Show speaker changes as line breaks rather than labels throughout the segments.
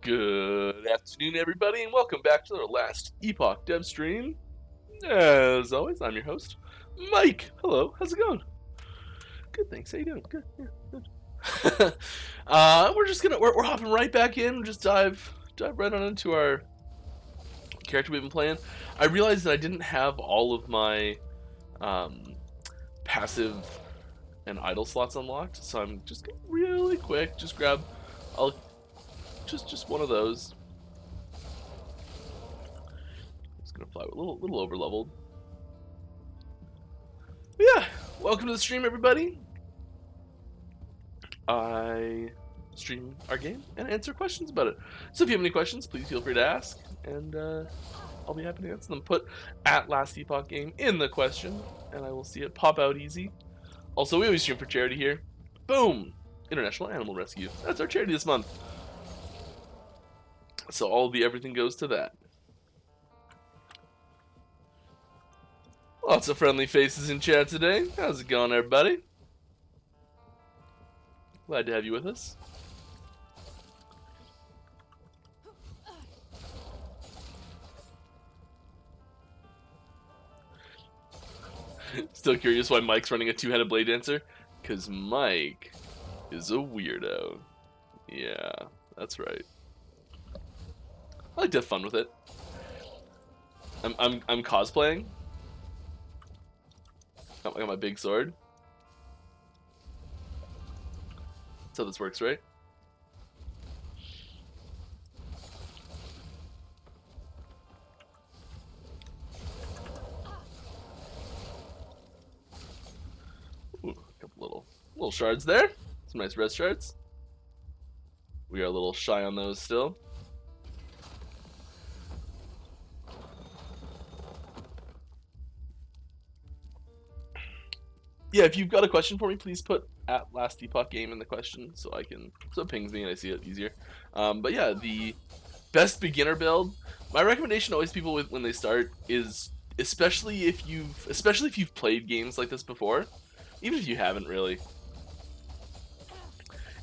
Good afternoon, everybody, and welcome back to our Last Epoch dev stream. As always, I'm your host, Mike. Hello, how's it going? Good, thanks. How you doing? Good, yeah, good. We're hopping right back in. Just dive right on into our character we've been playing. I realized that I didn't have all of my passive and idle slots unlocked, so I'm just gonna really quick just grab just one of those. Just gonna fly a little over leveled. Yeah, welcome to the stream, everybody. I stream our game and answer questions about it. So if you have any questions, please feel free to ask, and I'll be happy to answer them. Put @Last Epoch Game in the question, and I will see it pop out easy. Also, we always stream for charity here. Boom! International Animal Rescue. That's our charity this month. So all the everything goes to that. Lots of friendly faces in chat today. How's it going, everybody? Glad to have you with us. Still curious why Mike's running a two-headed blade dancer? Because Mike is a weirdo. Yeah, that's right. I like to have fun with it. I'm cosplaying. I got my big sword. That's how this works, right? Ooh, a couple little shards there. Some nice res shards. We are a little shy on those still. Yeah, if you've got a question for me, please put @Last Epoch Game in the question so it pings me and I see it easier. But yeah, the best beginner build. My recommendation always to people when they start is especially if you've played games like this before, even if you haven't really,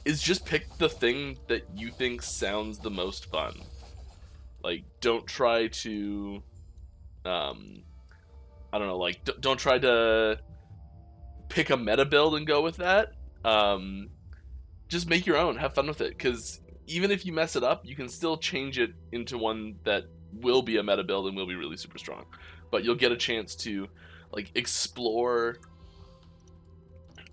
is just pick the thing that you think sounds the most fun. Like, don't try to, I don't know, like don't try to pick a meta build and go with that. Just make your own, have fun with it, because even if you mess it up, you can still change it into one that will be a meta build and will be really super strong. But you'll get a chance to like explore.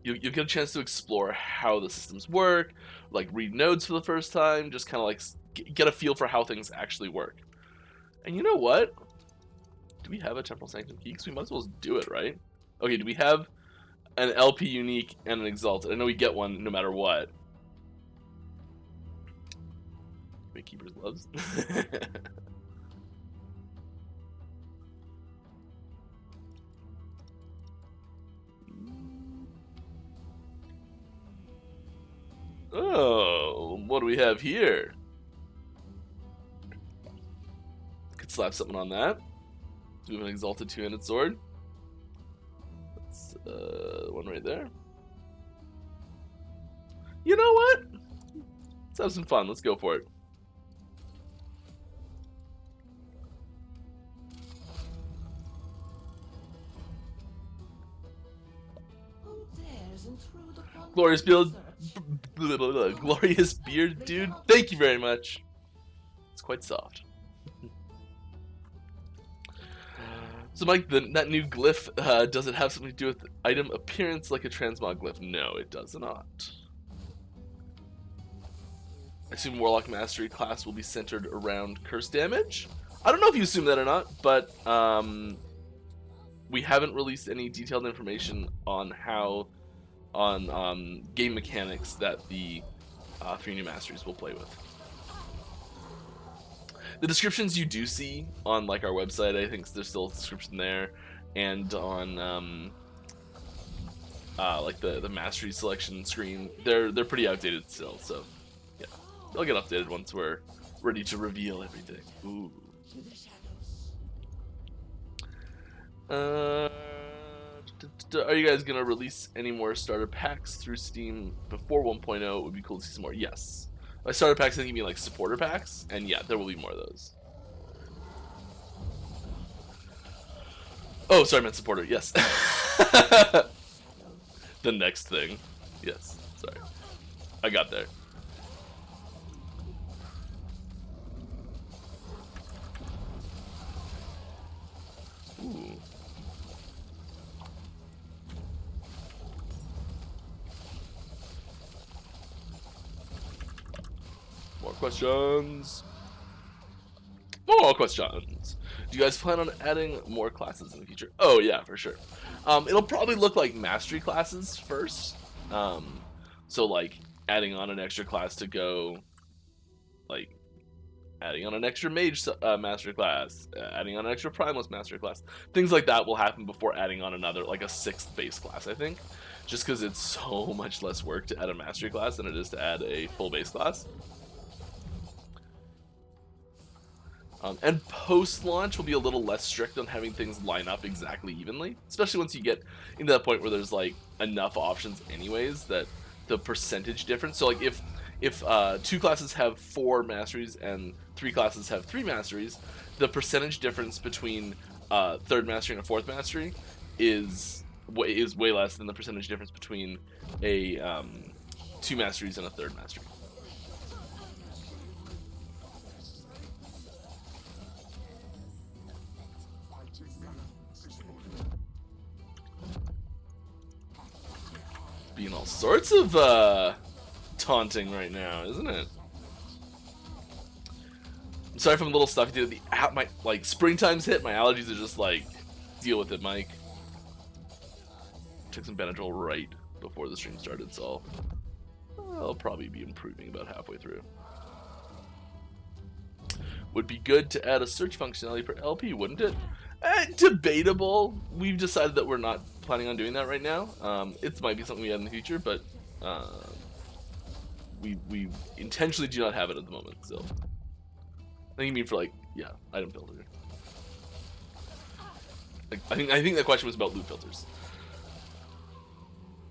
You'll get a chance to explore how the systems work, like read nodes for the first time, just kind of like get a feel for how things actually work. And you know what? Do we have a Temporal Sanctum key? Because we might as well do it, right? Okay, do we have an LP unique and an exalted? I know we get one no matter what. Make keeper's gloves. Oh, what do we have here? Could slap something on that. Do we have an exalted two-handed sword? That's one right there. You know what? Let's have some fun. Let's go for it. Glorious build. Glorious beard, dude. Thank you very much. It's quite soft. So, Mike, that new glyph, does it have something to do with item appearance like a transmog glyph? No, it does not. I assume Warlock Mastery class will be centered around curse damage. I don't know if you assume that or not, but we haven't released any detailed information on game mechanics that the 3 new masteries will play with. The descriptions you do see on like our website, I think there's still a description there, and on like the mastery selection screen, they're pretty outdated still. So yeah, they'll get updated once we're ready to reveal everything. Ooh. Are you guys gonna release any more starter packs through Steam before 1.0? It would be cool to see some more. Yes. By starter packs, I think you mean like supporter packs, and yeah, there will be more of those. Oh, sorry, I meant supporter. Yes. The next thing. Yes. Sorry. I got there. Ooh. More questions. More questions. Do you guys plan on adding more classes in the future? Oh yeah, for sure. It'll probably look like mastery classes first. So like adding on an extra class to go, like adding on an extra mage master class, adding on an extra primalist master class. Things like that will happen before adding on another, like a 6th base class, I think. Just because it's so much less work to add a mastery class than it is to add a full base class. And post-launch will be a little less strict on having things line up exactly evenly, especially once you get into that point where there's like enough options anyways that the percentage difference. So like if 2 classes have 4 masteries and 3 classes have 3 masteries, the percentage difference between 3rd mastery and a 4th mastery is way less than the percentage difference between a 2 masteries and a 3rd mastery. Being all sorts of taunting right now, isn't it? I'm sorry if I'm a little stuffy today. My like springtime's hit. My allergies are just like, deal with it, Mike. Took some Benadryl right before the stream started, so I'll probably be improving about halfway through. Would be good to add a search functionality per LP, wouldn't it? Debatable. We've decided that we're not planning on doing that right now. It might be something we add in the future, but we intentionally do not have it at the moment. So I think you mean for like, yeah, item filter. Like, I think that question was about loot filters.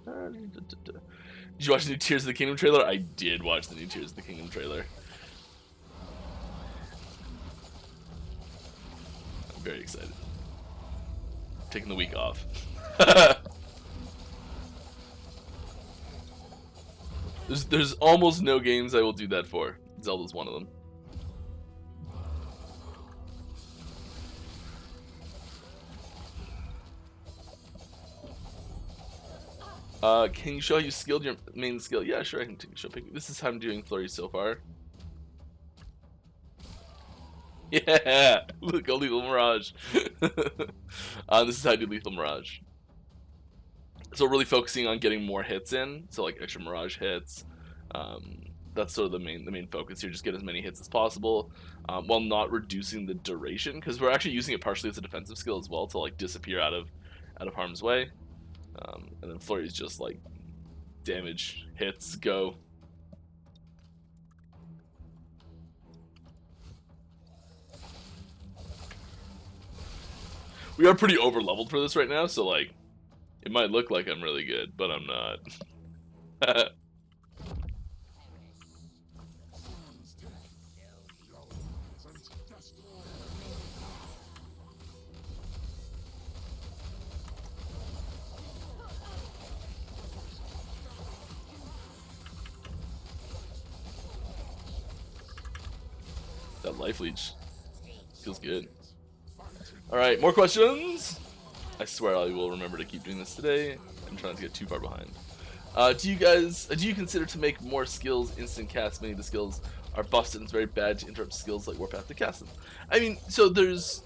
Did you watch the new Tears of the Kingdom trailer? I did watch the new Tears of the Kingdom trailer. I'm very excited. Taking the week off. There's almost no games I will do that for. Zelda's one of them. Can you show how you skilled your main skill? Yeah, sure, I can show a picture. This is how I'm doing flurries so far. Yeah, look, a lethal mirage. This is how I do lethal mirage. So really focusing on getting more hits in, so like extra mirage hits. That's sort of the main focus here. Just get as many hits as possible, while not reducing the duration, because we're actually using it partially as a defensive skill as well to like disappear out of harm's way. And then flurry is just like damage, hits, go. We are pretty over leveled for this right now, so like it might look like I'm really good, but I'm not. That life leech feels good. Alright, more questions? I swear I will remember to keep doing this today. I'm trying to get too far behind. Do you consider to make more skills instant cast? Many of the skills are busted and it's very bad to interrupt skills like Warpath to cast them. I mean, so there's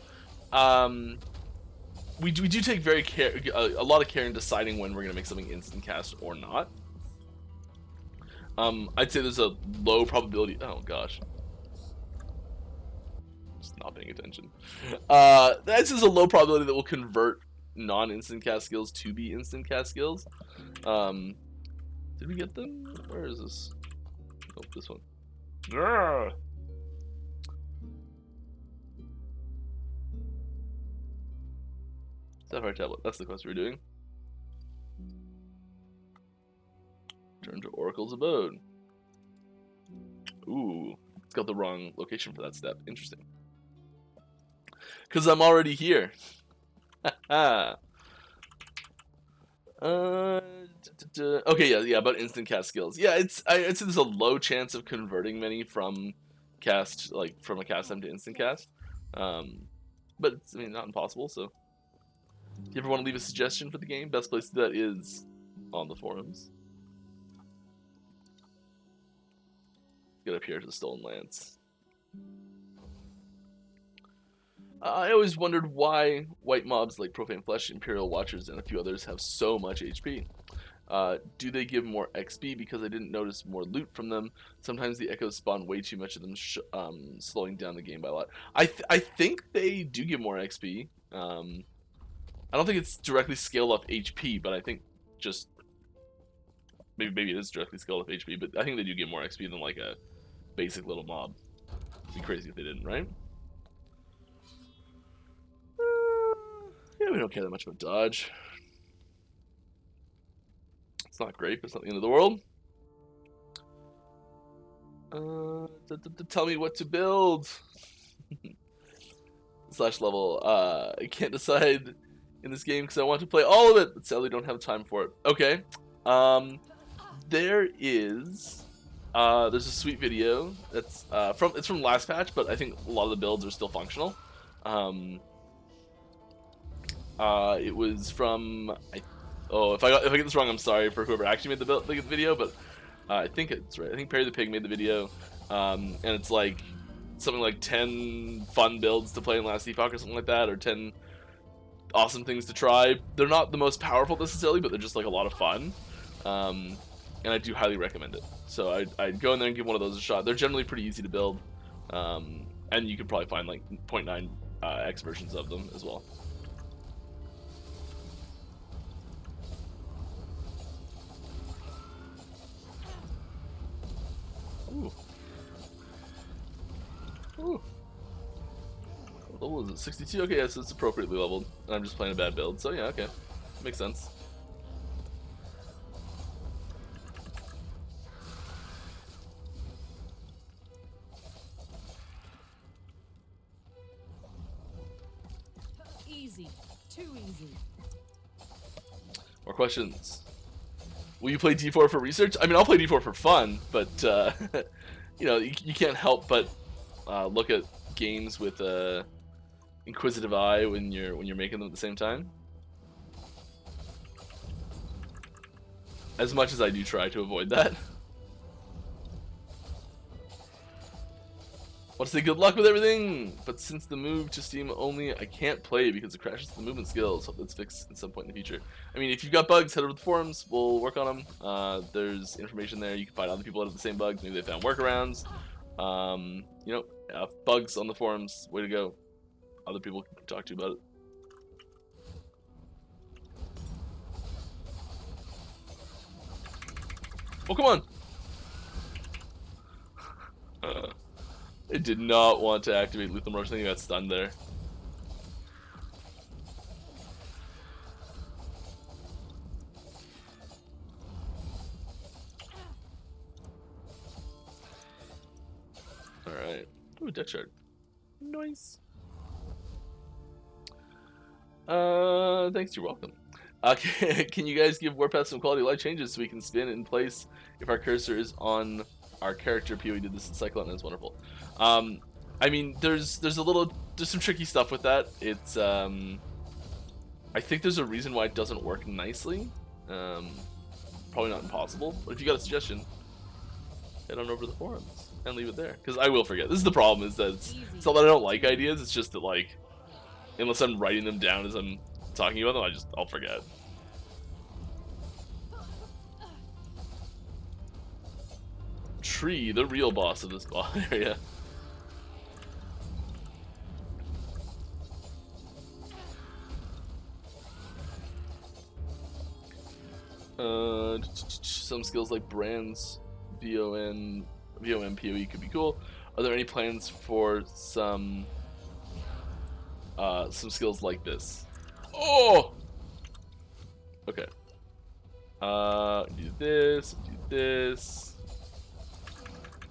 we do take a lot of care in deciding when we're gonna make something instant cast or not. I'd say there's a low probability. Oh gosh. Just not paying attention. That's just a low probability that will convert non-instant cast skills to be instant cast skills. Did we get them? Where is this? Oh, this one. Grrr. Sapphire tablet. That's the quest we're doing. Turn to Oracle's abode. got the wrong location for that step. Interesting. Because I'm already here. Okay, yeah, about instant cast skills. Yeah, I'd say there's a low chance of converting many from cast, like from a cast time to instant cast. But it's, I mean, not impossible. So, if you ever want to leave a suggestion for the game, best place to do that is on the forums. Get up here to the Stolen Lance. I always wondered why white mobs like Profane Flesh, Imperial Watchers, and a few others have so much HP. Do they give more XP? Because I didn't notice more loot from them. Sometimes the echoes spawn way too much of them, slowing down the game by a lot. I think they do give more XP. I don't think it's directly scaled off HP, but I think just maybe it is directly scaled off HP. But I think they do give more XP than like a basic little mob. It'd be crazy if they didn't, right? Yeah, we don't care that much about dodge. It's not great, but it's not the end of the world. Tell me what to build. Slash level. I can't decide in this game because I want to play all of it, but sadly don't have time for it. Okay. There is. There's a sweet video that's from last patch, but I think a lot of the builds are still functional. It was from if I get this wrong, I'm sorry for whoever actually made the video, but I think it's right. I think Perry the Pig made the video, and it's like something like 10 fun builds to play in Last Epoch or something like that, or 10 awesome things to try. They're not the most powerful necessarily, but they're just like a lot of fun, and I do highly recommend it. So I'd go in there and give one of those a shot. They're generally pretty easy to build, and you could probably find like 0.9 X versions of them as well. Ooh. Ooh. What level is it? 62? Okay, yeah, so it's appropriately leveled. And I'm just playing a bad build, so yeah, okay. Makes sense.
Easy. Too easy.
More questions. Will you play D4 for research? I mean, I'll play D4 for fun, but you know, you can't help but look at games with a inquisitive eye when you're making them at the same time. As much as I do try to avoid that. Want to say good luck with everything, but since the move to Steam only, I can't play because it crashes the movement skills. Hope that's fixed at some point in the future. I mean, if you've got bugs, head over to the forums. We'll work on them. There's information there. You can find other people that have the same bugs. Maybe they found workarounds. You know, bugs on the forums. Way to go. Other people can talk to you about it. Oh, come on. It did not want to activate Lethal Rush. I think it got stunned there. Alright. Ooh, deck shard. Nice. Thanks, you're welcome. Can you guys give Warpath some quality life changes so we can spin in place if our cursor is on our character? PoE did this in Cyclone and it's wonderful. I mean, there's some tricky stuff with that. It's I think there's a reason why it doesn't work nicely. Probably not impossible, but if you got a suggestion, head on over to the forums and leave it there, because I will forget. This is the problem, is that it's not that I don't like ideas, it's just that, like, unless I'm writing them down as I'm talking about them, I'll forget. Tree, the real boss of this area. Some skills like Brand's VOM PoE could be cool. Are there any plans for some skills like this? Oh! Okay. Do this, do this,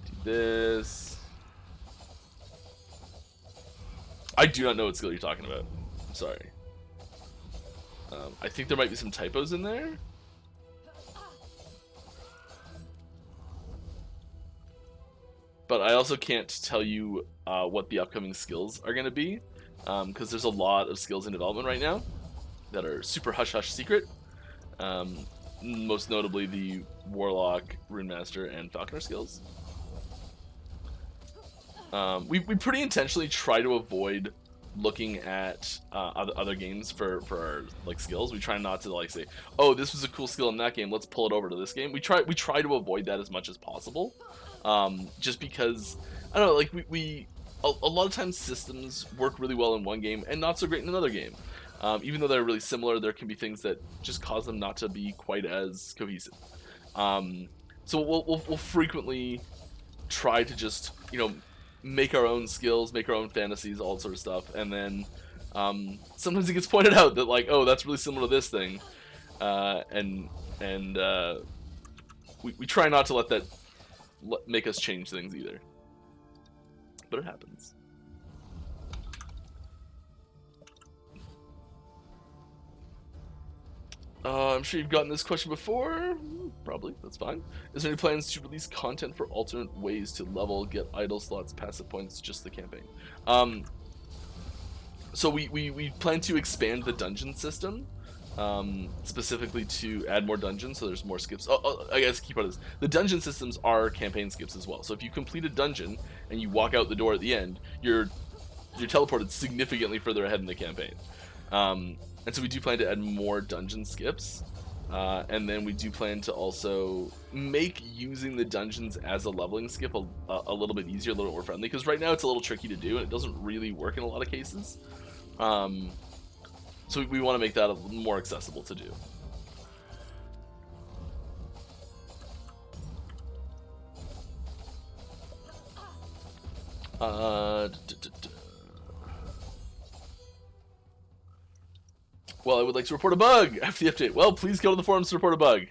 do this. I do not know what skill you're talking about. I'm sorry. I think there might be some typos in there. But I also can't tell you what the upcoming skills are going to be, because there's a lot of skills in development right now that are super hush-hush secret. Most notably the Warlock, Runemaster, and Falconer skills. We pretty intentionally try to avoid looking at other games for our like skills. We try not to like say, oh, this was a cool skill in that game, let's pull it over to this game. We try to avoid that as much as possible, just because I don't know, like a lot of times systems work really well in one game and not so great in another game. Even though they're really similar, there can be things that just cause them not to be quite as cohesive. So we'll frequently try to just, you know, make our own skills, make our own fantasies, all that sort of stuff, and then sometimes it gets pointed out that like, oh, that's really similar to this thing, and we try not to let that make us change things either, but it happens. I'm sure you've gotten this question before. Probably, that's fine. Is there any plans to release content for alternate ways to level, get idle slots, passive points, just the campaign? So we plan to expand the dungeon system, specifically to add more dungeons, so there's more skips. I guess key part of this, the dungeon systems are campaign skips as well. So if you complete a dungeon and you walk out the door at the end, you're teleported significantly further ahead in the campaign. And so we do plan to add more dungeon skips, and then we do plan to also make using the dungeons as a leveling skip a little bit easier, a little bit more friendly, because right now it's a little tricky to do and it doesn't really work in a lot of cases. So we want to make that a little more accessible to do. Well, I would like to report a bug after the update. Well, please go to the forums to report a bug.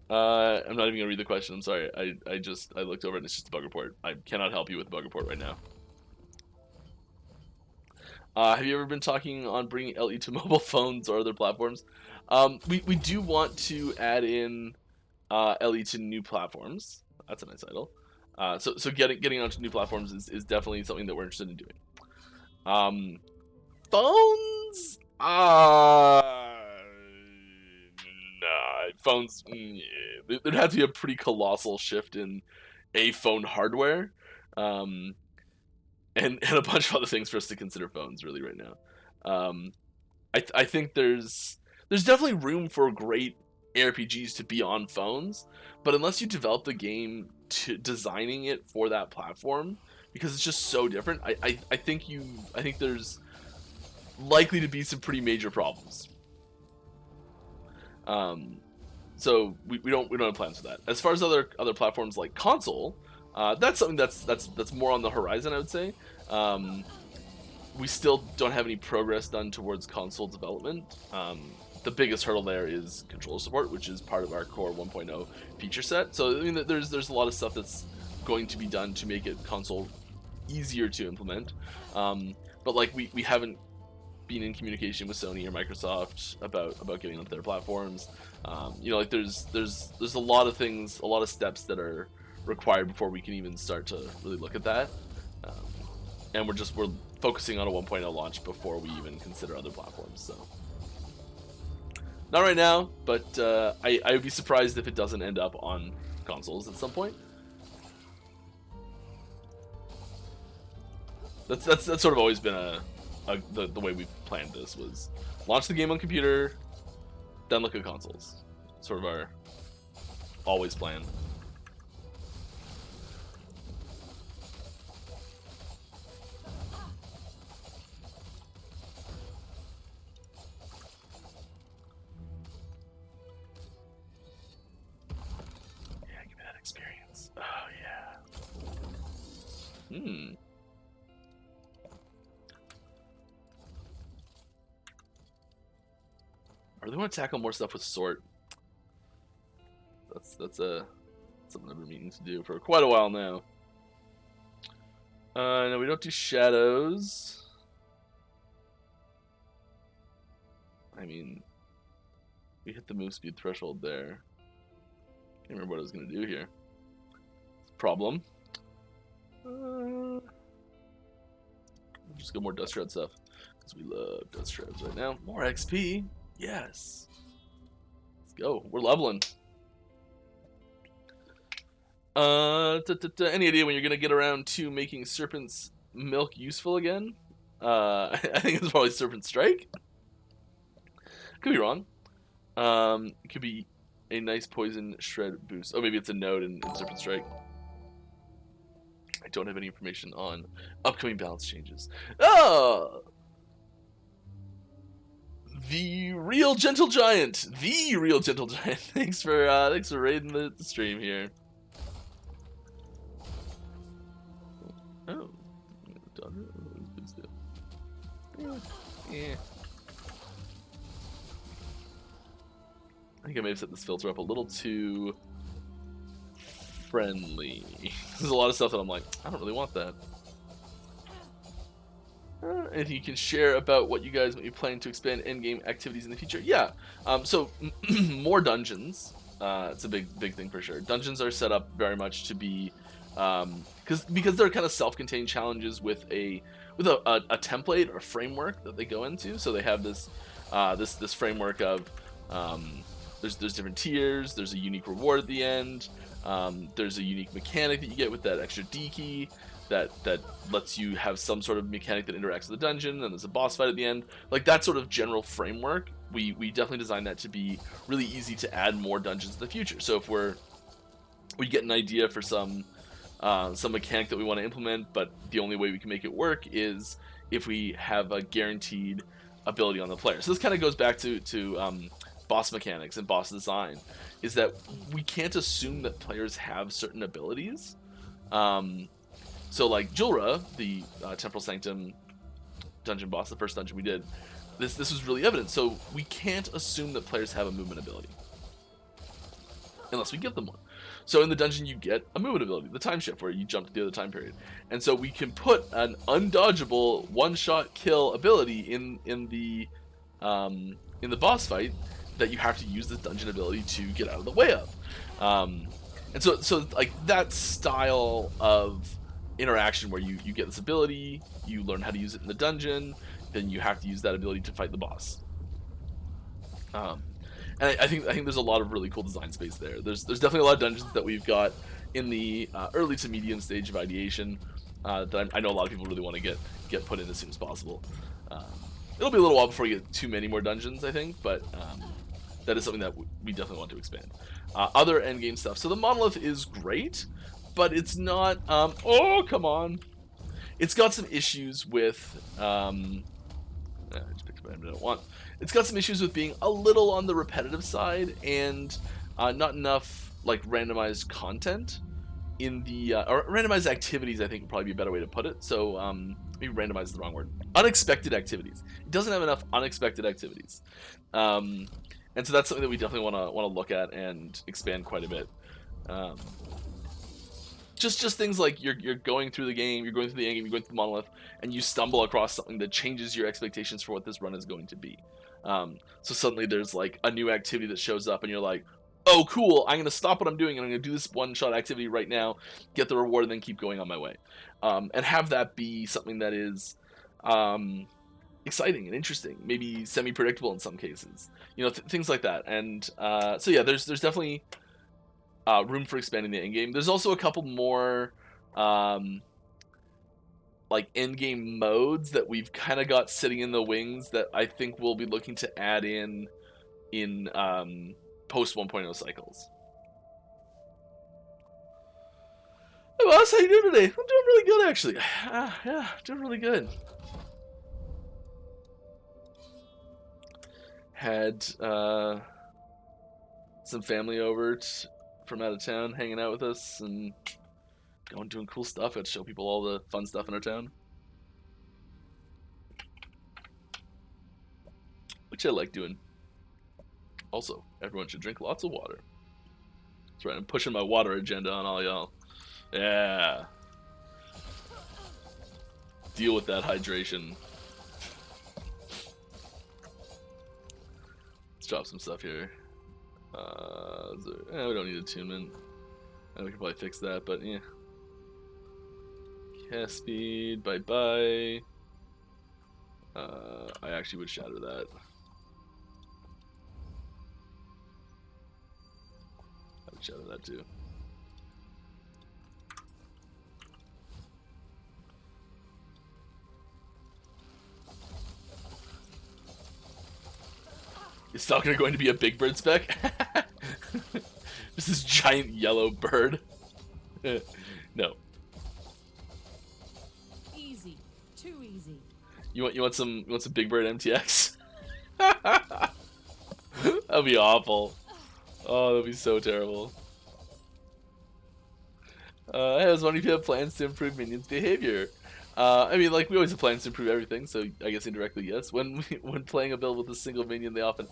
I'm not even gonna read the question. I'm sorry. I looked over it and it's just a bug report. I cannot help you with the bug report right now. Have you ever been talking on bringing LE to mobile phones or other platforms? We do want to add in LE to new platforms. That's a nice title. So getting onto new platforms is definitely something that we're interested in doing. Phones? Nah, phones. Yeah. There'd have to be a pretty colossal shift in a phone hardware, and a bunch of other things for us to consider phones really right now. I think there's definitely room for great ARPGs to be on phones, but unless you develop the game to designing it for that platform, because it's just so different, I think there's likely to be some pretty major problems. So we don't have plans for that. As far as other platforms like console, that's something that's more on the horizon, I would say. We still don't have any progress done towards console development. The biggest hurdle there is controller support, which is part of our core 1.0 feature set. So I mean, there's a lot of stuff that's going to be done to make it console easier to implement. But like we haven't been in communication with Sony or Microsoft about getting onto their platforms. You know, like there's a lot of things, a lot of steps that are required before we can even start to really look at that. And we're focusing on a 1.0 launch before we even consider other platforms. So not right now, but I would be surprised if it doesn't end up on consoles at some point. That's sort of always been the way we planned this, was launch the game on computer, then look at consoles. Sort of our always plan. Yeah, give me that experience. Oh yeah. I really want to tackle more stuff with sort. That's a something I've been meaning to do for quite a while now. No, we don't do shadows. I mean, we hit the move speed threshold there. Can't remember what I was gonna do here. It's a problem. We'll just go more Dust Shroud stuff. Because we love Dust Shrouds right now. More XP. Yes. Let's go. We're leveling. Any idea when you're gonna get around to making Serpent's Milk useful again? I think it's probably Serpent Strike. Could be wrong. It could be a nice poison shred boost. Oh, maybe it's a node in Serpent Strike. I don't have any information on upcoming balance changes. Oh! The real gentle giant. The real gentle giant. Thanks for raiding the stream here. Oh. Yeah. I think I may have set this filter up a little too friendly. There's a lot of stuff that I'm like, I don't really want that. Anything you can share about what you guys might be planning to expand endgame activities in the future? Yeah. So more dungeons. It's a big thing for sure. Dungeons are set up very much to be because they're kind of self-contained challenges with a template or framework that they go into. So they have this this framework of there's different tiers. There's a unique reward at the end. There's a unique mechanic that you get with that extra D key that lets you have some sort of mechanic that interacts with the dungeon, and there's a boss fight at the end. Like that sort of general framework, we definitely designed that to be really easy to add more dungeons in the future. So if we get an idea for some mechanic that we want to implement, but the only way we can make it work is if we have a guaranteed ability on the player. So this kind of goes back to boss mechanics and boss design, is that we can't assume that players have certain abilities. So like Julra, the Temporal Sanctum dungeon boss, the first dungeon we did, this was really evident. So we can't assume that players have a movement ability unless we give them one. So in the dungeon you get a movement ability, the time shift, where you jump to the other time period. And so we can put an undodgeable one-shot kill ability in the boss fight that you have to use this dungeon ability to get out of the way of. And so like that style of interaction where you get this ability, you learn how to use it in the dungeon, then you have to use that ability to fight the boss. And I think there's a lot of really cool design space there. There's definitely a lot of dungeons that we've got in the early to medium stage of ideation that I know a lot of people really want to get put in as soon as possible. It'll be a little while before we get too many more dungeons, I think, but that is something that we definitely want to expand. Other endgame stuff. So the monolith is great, but it's not. Oh, come on! It's got some issues with. I just picked up an item I don't want. It's got some issues with being a little on the repetitive side and not enough like randomized content in the or randomized activities. I think would probably be a better way to put it. So maybe randomized is the wrong word. Unexpected activities. It doesn't have enough unexpected activities. And so that's something that we definitely want to look at and expand quite a bit. Just things like you're going through the game, you're going through the end game, you're going through the monolith, and you stumble across something that changes your expectations for what this run is going to be. So suddenly there's like a new activity that shows up, and you're like, oh cool, I'm gonna stop what I'm doing and I'm gonna do this one-shot activity right now, get the reward, and then keep going on my way. And have that be something that is exciting and interesting, maybe semi-predictable in some cases, you know, things like that. And so yeah, there's definitely room for expanding the end game. There's also a couple more like end game modes that we've kind of got sitting in the wings that I think we'll be looking to add in post 1.0 cycles. Hey boss, how you doing today? I'm doing really good actually. Yeah, doing really good. Had some family over from out of town hanging out with us and doing cool stuff. I'd show people all the fun stuff in our town, which I like doing. Also, everyone should drink lots of water. That's right, I'm pushing my water agenda on all y'all. Yeah. Deal with that hydration. Let's drop some stuff here. We don't need attunement. We can probably fix that, but yeah. Cast speed, bye-bye. I actually would shatter that. I would shatter that too. Is Falconer going to be a big bird spec? Just this giant yellow bird. No.
Easy. Too easy.
You want some big bird MTX? That'd be awful. Oh, that'd be so terrible. I was wondering if you have plans to improve minions' behavior. I mean, like, we always have plans to improve everything, so I guess indirectly, yes. When playing a build with a single minion, they often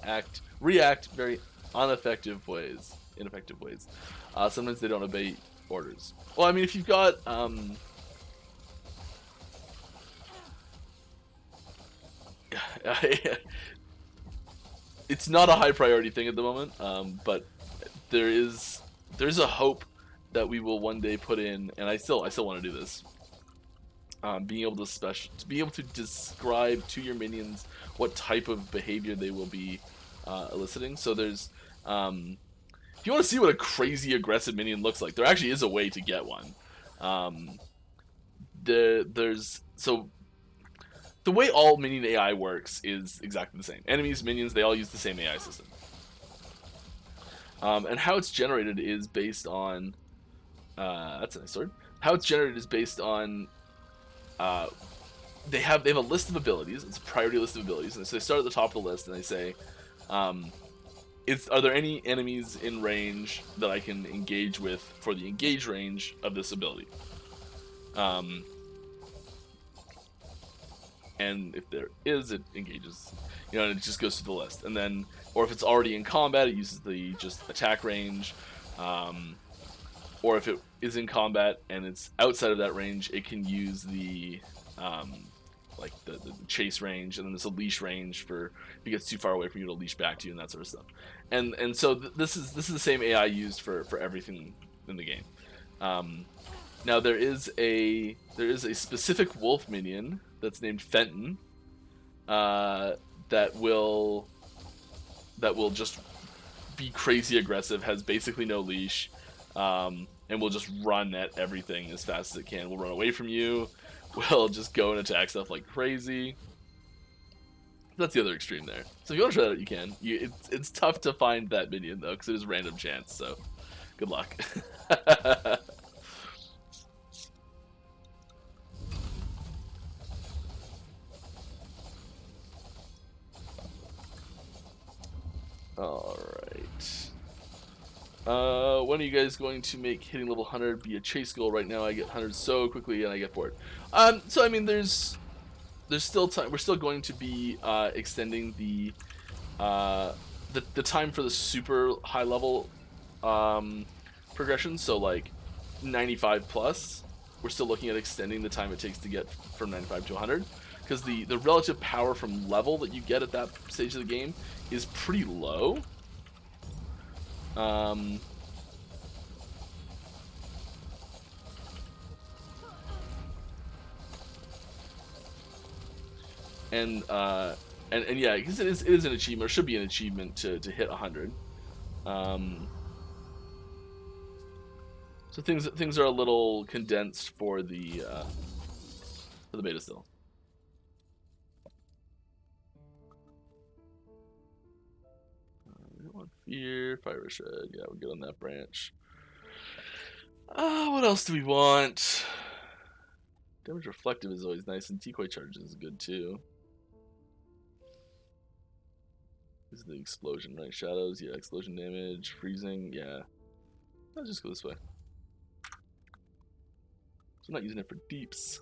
react very ineffective ways. Sometimes they don't obey orders. Well, I mean, if you've got it's not a high priority thing at the moment, but there's a hope that we will one day put in, and I still want to do this. Being able to describe to your minions what type of behavior they will be eliciting. So there's if you want to see what a crazy aggressive minion looks like, there actually is a way to get one. So the way all minion AI works is exactly the same. Enemies, minions, they all use the same AI system. And how it's generated is based on that's a nice sword. How it's generated is based on they have a list of abilities. It's a priority list of abilities, and so they start at the top of the list and they say, are there any enemies in range that I can engage with for the engage range of this ability? And if there is, it engages, and it just goes through the list. And then, or if it's already in combat, it uses the just attack range. Or if it is in combat and it's outside of that range, it can use the like the chase range, and then there's a leash range for if it gets too far away from you to leash back to you and that sort of stuff. And so this is the same AI used for everything in the game. Now there is a specific wolf minion that's named Fenton that will just be crazy aggressive, has basically no leash. And we'll just run at everything as fast as it can. We'll run away from you. We'll just go and attack stuff like crazy. That's the other extreme there. So if you want to try that out, you can. It's tough to find that minion, though, because it is random chance, so good luck. Alright. When are you guys going to make hitting level 100 be a chase goal? Right now I get 100 so quickly and I get bored. So I mean there's still time. We're still going to be extending the time for the super high level progression, so like 95 plus. We're still looking at extending the time it takes to get from 95 to 100, because the relative power from level that you get at that stage of the game is pretty low. And yeah, because it is an achievement, or should be an achievement to hit 100. So things are a little condensed for the beta still. We don't want fear, fire shed. Yeah, we're good on that branch. What else do we want? Damage reflective is always nice, and decoy charges is good too. This is the explosion, right? Shadows, yeah, explosion damage, freezing, yeah. I'll just go this way. So I'm not using it for deeps.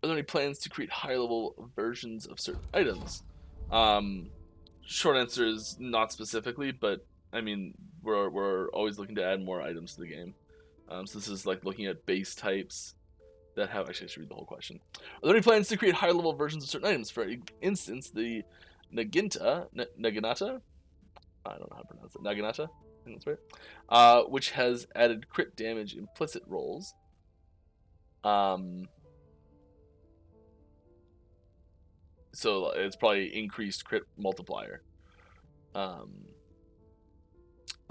Are there any plans to create higher level versions of certain items? Short answer is not specifically, but I mean, we're always looking to add more items to the game. So this is like looking at base types that have. Actually, I should read the whole question. Are there any plans to create higher level versions of certain items? For instance, the Naginata. I don't know how to pronounce it. Naginata. I think that's right. Which has added crit damage implicit rolls. So it's probably increased crit multiplier.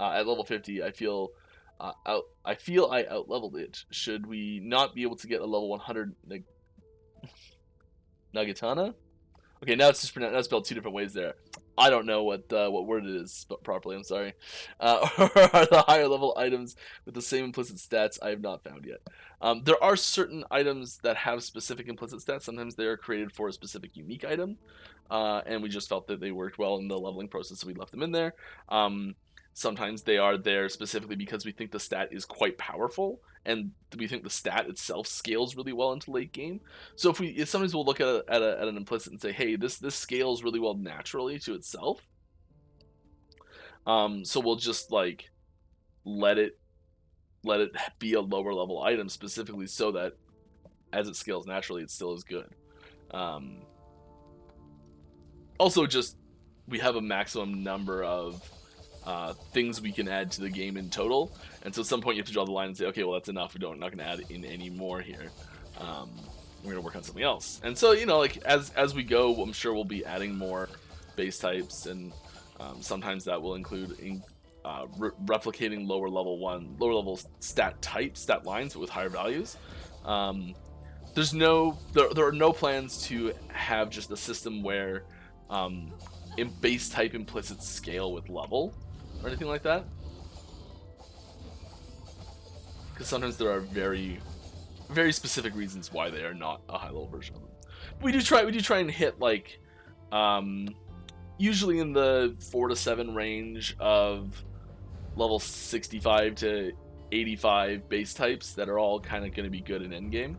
At level 50, I feel I outleveled it. Should we not be able to get a level 100 Nagatana? Okay, now it's just that's spelled two different ways there. I don't know what word it is properly. I'm sorry. Or are the higher level items with the same implicit stats I have not found yet? There are certain items that have specific implicit stats. Sometimes they are created for a specific unique item, and we just felt that they worked well in the leveling process, so we left them in there. Sometimes they are there specifically because we think the stat is quite powerful, and we think the stat itself scales really well into late game. So sometimes we'll look at an implicit and say, hey, this scales really well naturally to itself. So we'll just like let it be a lower level item specifically so that as it scales naturally, it still is good. Also, just we have a maximum number of things we can add to the game in total, and so at some point you have to draw the line and say, okay, well that's enough. We're not going to add in any more here. We're going to work on something else. And so, you know, like as we go, I'm sure we'll be adding more base types, and sometimes that will include replicating lower level stat lines with higher values. There are no plans to have just a system where in base type implicit scale with level or anything like that, because sometimes there are very specific reasons why they are not a high level version of them. We do try and hit like usually in the 4 to 7 range of level 65 to 85 base types that are all kind of going to be good in endgame.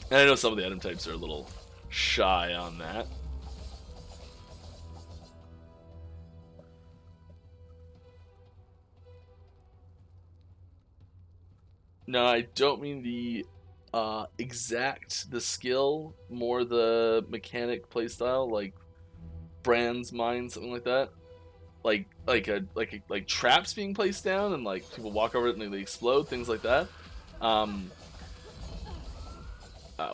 And I know some of the item types are a little shy on that. No, I don't mean the the skill, more the mechanic playstyle, like Brand's Mind, something like that. Like traps being placed down and like people walk over it and they explode, things like that.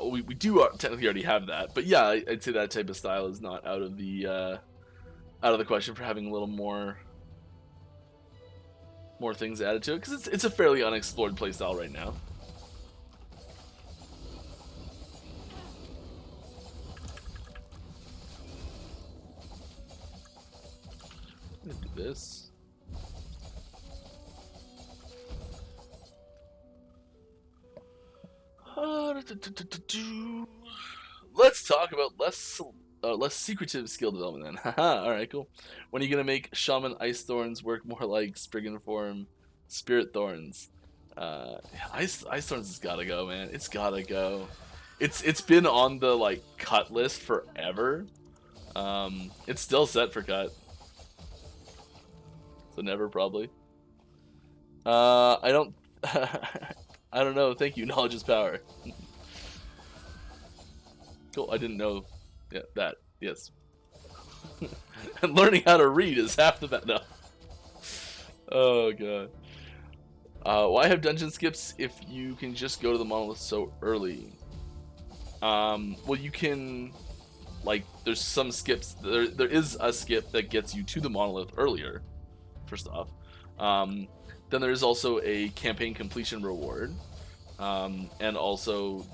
We do technically already have that, but yeah, I'd say that type of style is not out of the question for having a little more things added to it, because it's a fairly unexplored playstyle right now. I'm gonna do this. Let's talk about less secretive skill development then. Haha, alright, cool. When are you gonna make Shaman Ice Thorns work more like Spriggan Form Spirit Thorns? Ice Thorns has gotta go, man. It's gotta go. It's been on the like cut list forever. It's still set for cut. So never, probably. I don't I don't know. Thank you. Knowledge is power. Cool. I didn't know. Yeah, that. Yes. And learning how to read is half the battle. No. Oh god. Why have dungeon skips if you can just go to the monolith so early? Well, you can. Like, there's some skips. There is a skip that gets you to the monolith earlier. First off. Then there is also a campaign completion reward, and also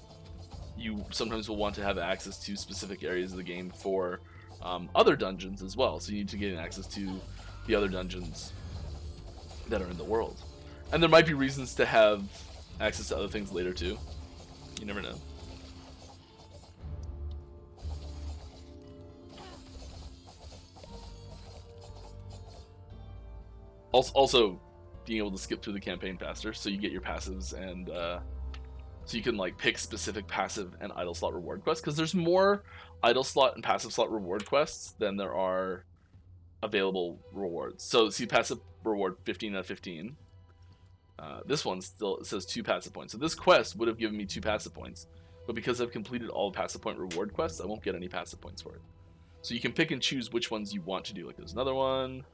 you sometimes will want to have access to specific areas of the game for other dungeons as well. So you need to gain access to the other dungeons that are in the world, and there might be reasons to have access to other things later too. You never know. Also being able to skip through the campaign faster, so you get your passives and so you can like pick specific passive and idle slot reward quests, because there's more idle slot and passive slot reward quests than there are available rewards. So see, passive reward 15 out of 15. This one still says 2 passive points. So this quest would have given me 2 passive points, but because I've completed all passive point reward quests, I won't get any passive points for it. So you can pick and choose which ones you want to do. Like there's another one.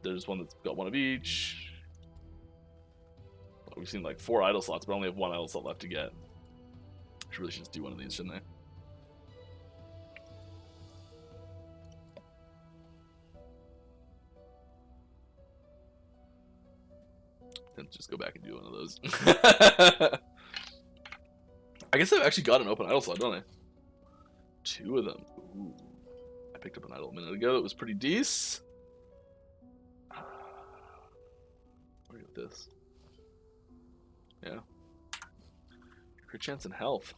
There's one that's got 1 of each. We've seen like 4 idle slots, but I only have 1 idle slot left to get. I should really just do one of these, shouldn't I? Then just go back and do one of those. I guess I've actually got an open idle slot, don't I? 2 of them. Ooh. I picked up an idle a minute ago that was pretty decent. Where are you with this? Yeah. Crit chance and health.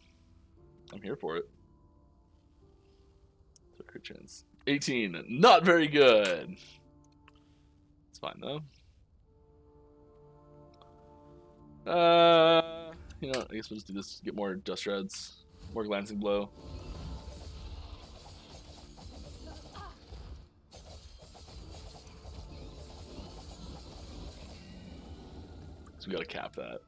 I'm here for it. So crit chance. 18. Not very good. It's fine though. You know, I guess we'll just do this to get more dust shreds, more glancing blow. So we gotta cap that.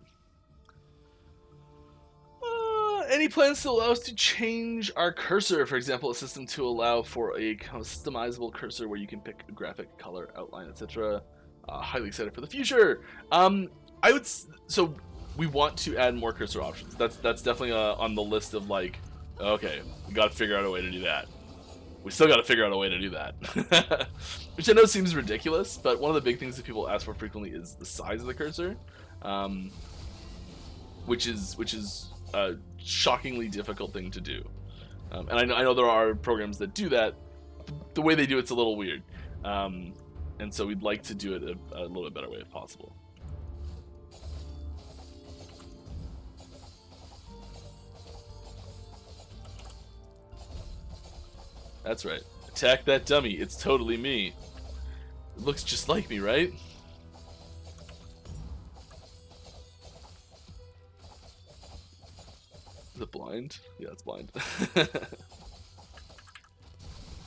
Any plans to allow us to change our cursor? For example, a system to allow for a customizable cursor where you can pick a graphic, color, outline, etc. Highly excited for the future. So we want to add more cursor options. That's definitely on the list of like, okay, we got to figure out a way to do that. We still got to figure out a way to do that, which I know seems ridiculous, but one of the big things that people ask for frequently is the size of the cursor, which is a shockingly difficult thing to do. And I know there are programs that do that. The way they do it's a little weird, and so we'd like to do it a little bit better way if possible. That's right. Attack that dummy. It's totally me. It looks just like me, right? Is it blind? Yeah, it's blind.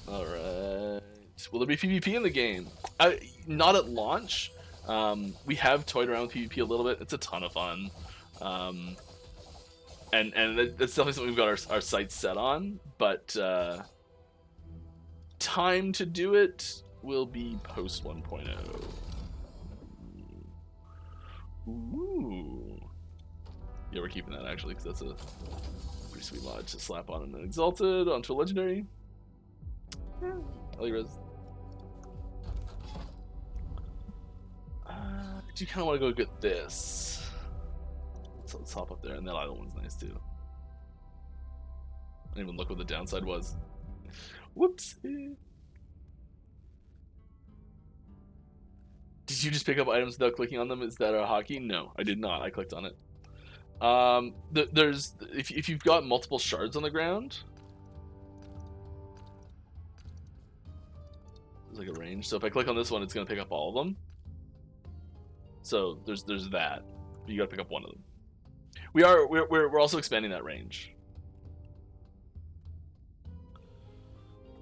Alright. Will there be PvP in the game? Not at launch. We have toyed around with PvP a little bit. It's a ton of fun. And that's definitely something we've got our sights set on, but time to do it will be post 1.0. Ooh. Yeah, we're keeping that actually, because that's a pretty sweet mod to slap on an exalted onto a legendary. Yeah, I like res. I do kind of want to go get this. Let's hop up there, and that idle one's nice too. I didn't even look what the downside was. Whoops. Did you just pick up items without clicking on them? Is that a hockey? No, I did not. I clicked on it. If you've got multiple shards on the ground, there's like a range. So if I click on this one, it's gonna pick up all of them. So there's that. You gotta pick up one of them. We're also expanding that range.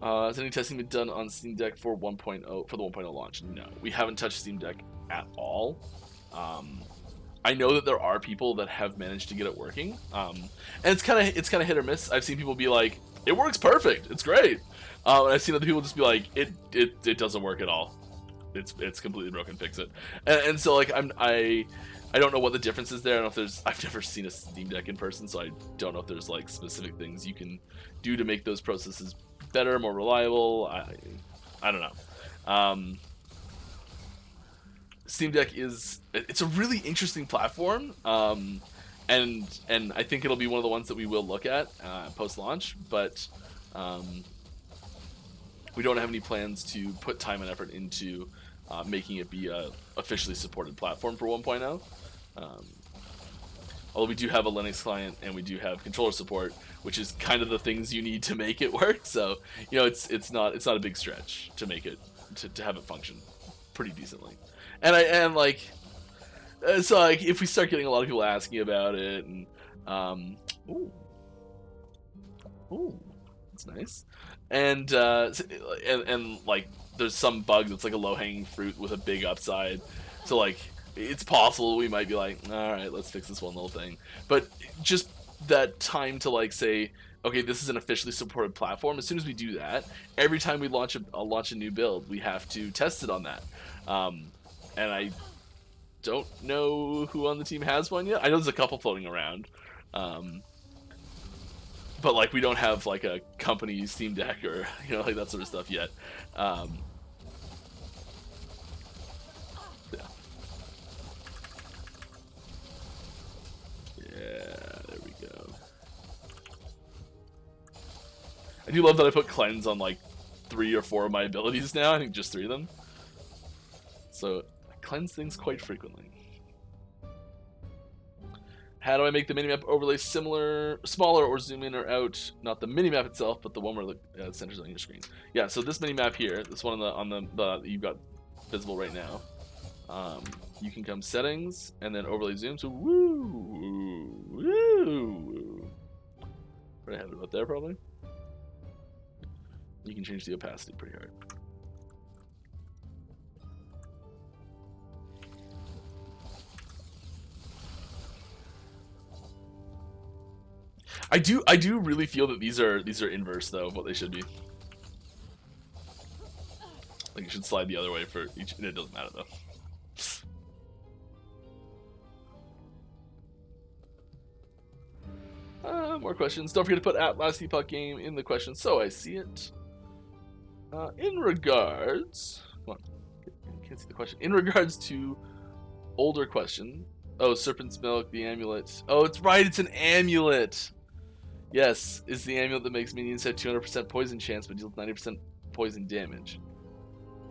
Has any testing been done on Steam Deck for 1.0 for the 1.0 launch? No, we haven't touched Steam Deck at all. I know that there are people that have managed to get it working, and it's kind of hit or miss. I've seen people be like, "It works perfect, it's great," and I've seen other people just be like, "It doesn't work at all. It's completely broken. Fix it." And so like I don't know what the difference is there. I don't know if I've never seen a Steam Deck in person, so I don't know if there's like specific things you can do to make those processes better, more reliable. I don't know. Steam Deck it's a really interesting platform, and I think it'll be one of the ones that we will look at post launch, but we don't have any plans to put time and effort into making it be a officially supported platform for 1.0. Although we do have a Linux client and we do have controller support, which is kind of the things you need to make it work. So you know, it's not a big stretch to make it to have it function pretty decently. And like So like, if we start getting a lot of people asking about it, and ooh, ooh, that's nice, and like, there's some bug that's like a low-hanging fruit with a big upside, so like, it's possible we might be like, all right, let's fix this one little thing, but just that time to like say, okay, this is an officially supported platform. As soon as we do that, every time we launch a new build, we have to test it on that, and I don't know who on the team has one yet. I know there's a couple floating around, but like, we don't have like a company Steam Deck or like that sort of stuff yet. Yeah. Yeah, there we go. I do love that I put cleanse on like 3 or 4 of my abilities now. I think just 3 of them. So I cleanse things quite frequently. How do I make the minimap overlay smaller, or zoom in or out? Not the minimap itself, but the one where the centers on your screen. Yeah, so this minimap here, this one on the you've got visible right now. You can come settings and then overlay zoom. So woo. Right, I have it about there probably. You can change the opacity pretty hard. I do really feel that these are inverse though of what they should be. Like, you should slide the other way for each, and it doesn't matter though. More questions. Don't forget to put at Last Epoch game in the question so I see it. In regards, come on, can't see the question. In regards to older question. Oh, serpent's milk, the amulet. Oh, it's right, it's an amulet. Yes, it's the amulet that makes minions have 200% poison chance but deals 90% poison damage.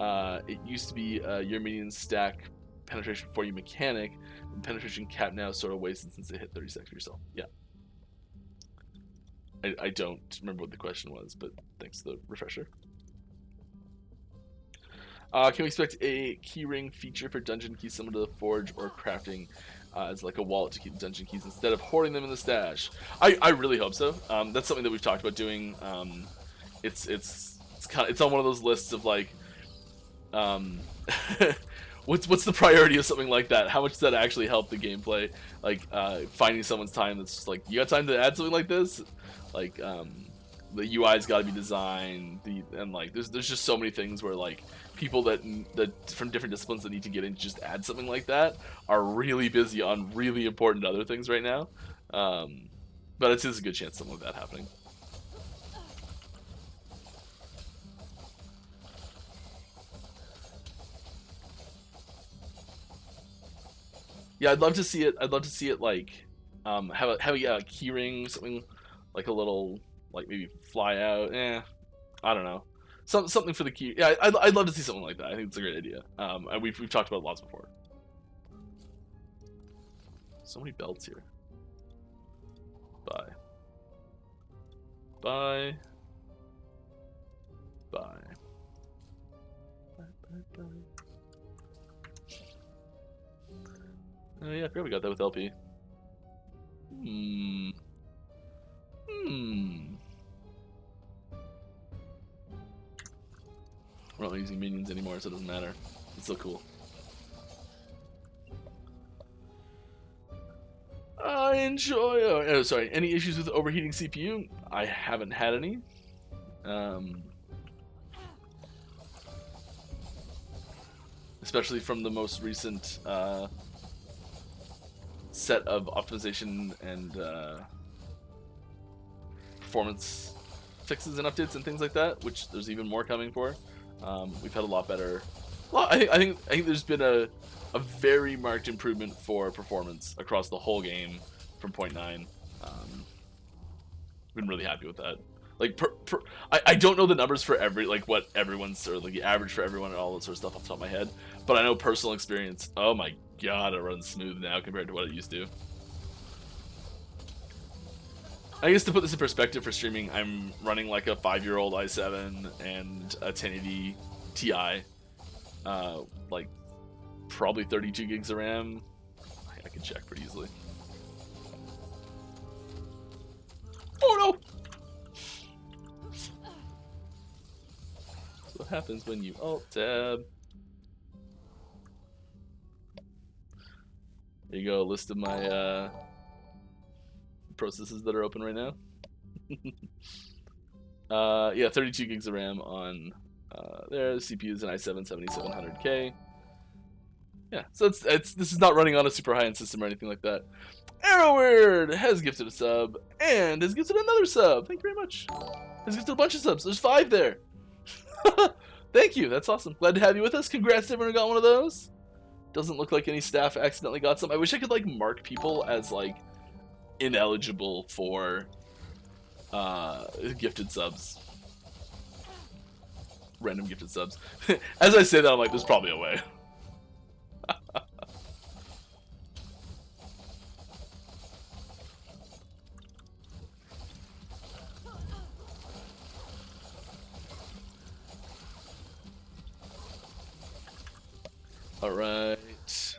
It used to be your minions stack penetration for you mechanic, and penetration cap now sort of wasted since they hit 30 seconds for yourself. Yeah. I don't remember what the question was, but thanks for the refresher. Can we expect a keyring feature for dungeon keys similar to the forge or crafting as like a wallet to keep dungeon keys instead of hoarding them in the stash? I really hope so. That's something that we've talked about doing. It's on one of those lists of like, what's the priority of something like that? How much does that actually help the gameplay? Like finding someone's time that's just like, you got time to add something like this? Like the UI's got to be designed, and like there's just so many things where like people that from different disciplines that need to get in just add something like that are really busy on really important other things right now. But it's a good chance something like that happening. Yeah, I'd love to see it. I'd love to see it like have a keyring, something like a little, like maybe fly out. I don't know. Something for the key. Yeah, I'd love to see something like that. I think it's a great idea. And we've talked about it lots before. So many belts here. Bye. Bye. Bye. Bye. Oh yeah, I forgot we got that with LP. We're not using minions anymore, so it doesn't matter. It's still cool. I enjoy. Oh, sorry. Any issues with overheating CPU? I haven't had any. Especially from the most recent set of optimization and performance fixes and updates and things like that, which there's even more coming for. We've had a lot better. Well, I think there's been a very marked improvement for performance across the whole game from 0.9. Been really happy with that. Like, I don't know the numbers for what everyone's, or like the average for everyone and all that sort of stuff off the top of my head, but I know personal experience. Oh my god, it runs smooth now compared to what it used to. I guess to put this in perspective for streaming, I'm running like a 5-year-old i7 and a 1080 Ti, like probably 32 gigs of RAM, I can check pretty easily. Oh no! That's what happens when you alt tab. There you go, a list of my processes that are open right now. Yeah, 32 gigs of RAM on there. The CPU is an i7-7700K. Yeah, so this is not running on a super high-end system or anything like that. Arrowweird has gifted a sub and has gifted another sub. Thank you very much. Has gifted a bunch of subs. There's 5 there. Thank you. That's awesome. Glad to have you with us. Congrats to everyone who got one of those. Doesn't look like any staff accidentally got some. I wish I could like mark people as like ineligible for gifted subs. Random gifted subs. As I say that, I'm like, there's probably a way. Alright.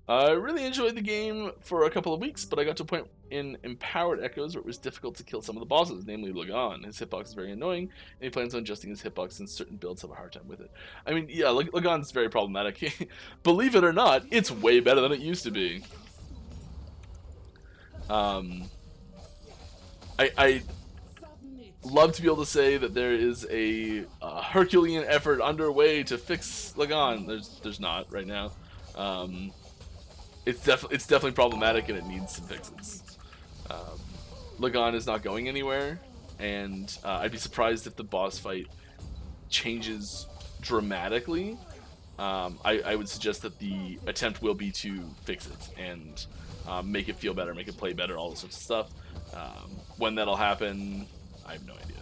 I really enjoyed the game for a couple of weeks, but I got to a point in Empowered Echoes where it was difficult to kill some of the bosses, namely Lagan. His hitbox is very annoying, and he plans on adjusting his hitbox since certain builds have a hard time with it. I mean, yeah, Lagan's very problematic. Believe it or not, it's way better than it used to be. I love to be able to say that there is a Herculean effort underway to fix Lagan. There's not right now. It's definitely problematic and it needs some fixes. Lagan is not going anywhere, and I'd be surprised if the boss fight changes dramatically. I would suggest that the attempt will be to fix it and make it feel better, make it play better, all this sorts of stuff. When that'll happen, I have no idea.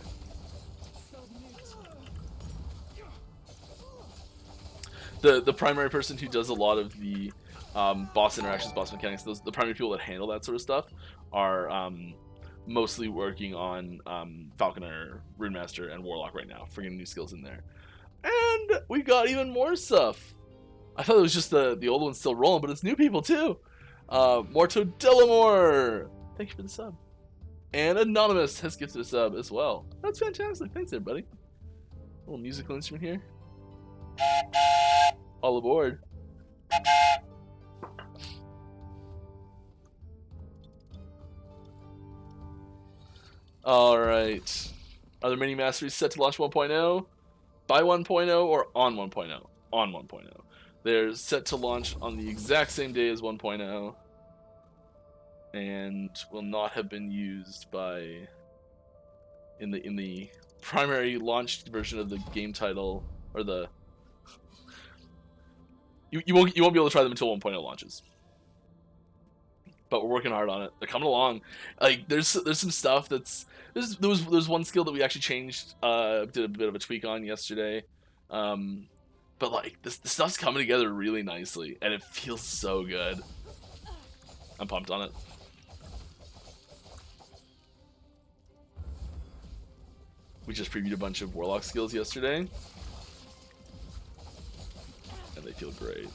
The primary person who does a lot of the boss interactions, boss mechanics, the primary people that handle that sort of stuff are mostly working on Falconer, Runemaster, and Warlock right now, bringing new skills in there. And we got even more stuff. I thought it was just the old ones still rolling, but it's new people too. Morto Delamore, thank you for the sub. And Anonymous has gifted a sub as well. That's fantastic. Thanks, everybody. A little musical instrument here. All aboard. Alright. Are there many masteries set to launch 1.0? By 1.0 or on 1.0? On 1.0. They're set to launch on the exact same day as 1.0. And will not have been used by in the primary launched version of the game title, or the you won't be able to try them until 1.0 launches. But we're working hard on it. They're coming along. Like there's some stuff that's there's one skill that we actually changed, did a bit of a tweak on yesterday. But like the stuff's coming together really nicely and it feels so good. I'm pumped on it. We just previewed a bunch of Warlock skills yesterday, and they feel great.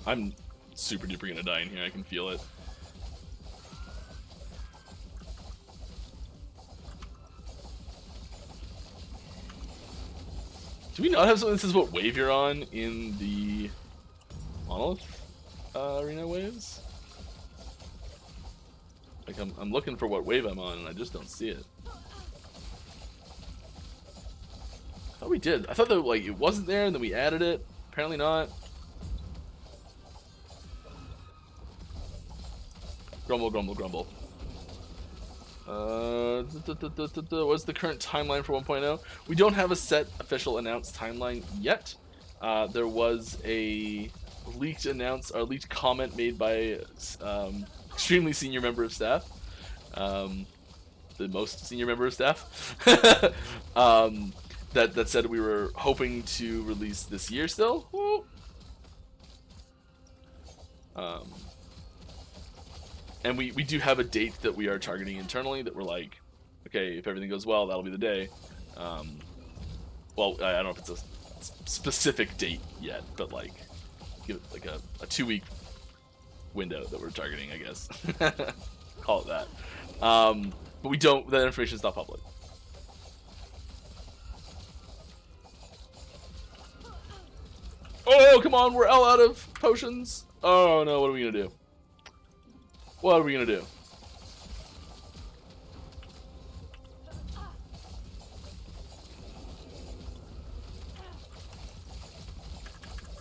I'm super duper gonna die in here, I can feel it. Do we not have something that says what wave you're on in the Monolith arena waves? Like I'm looking for what wave I'm on and I just don't see it. I thought we did. I thought that like it wasn't there and then we added it. Apparently not. Grumble, grumble, grumble. What's the current timeline for 1.0? We don't have a set official announced timeline yet. There was a leaked comment made by extremely senior member of staff, the most senior member of staff, that said we were hoping to release this year still. Woo. And we do have a date that we are targeting internally that we're like, okay, if everything goes well, that'll be the day. Well, I don't know if it's a specific date yet, but like, give it like a 2-week window that we're targeting, I guess. Call it that. But we don't, that information is not public. Oh, come on, we're all out of potions. Oh no, what are we gonna do? What are we gonna do?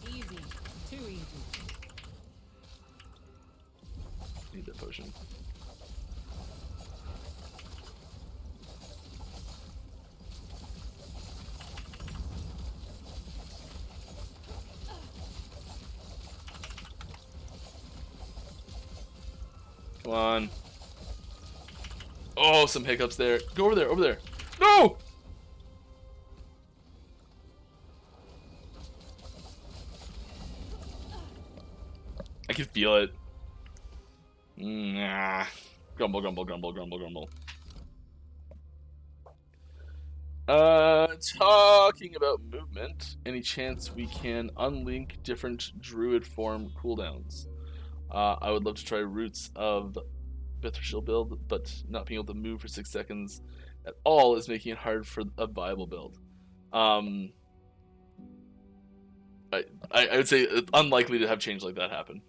Easy. Too easy.
Need that potion. Come on. Oh, some hiccups there. Go over there, over there. No! I can feel it. Nah. Grumble, grumble, grumble, grumble, grumble. Talking about movement, any chance we can unlink different druid form cooldowns? I would love to try Roots of Mithril build, but not being able to move for 6 seconds at all is making it hard for a viable build. I would say it's unlikely to have change like that happen.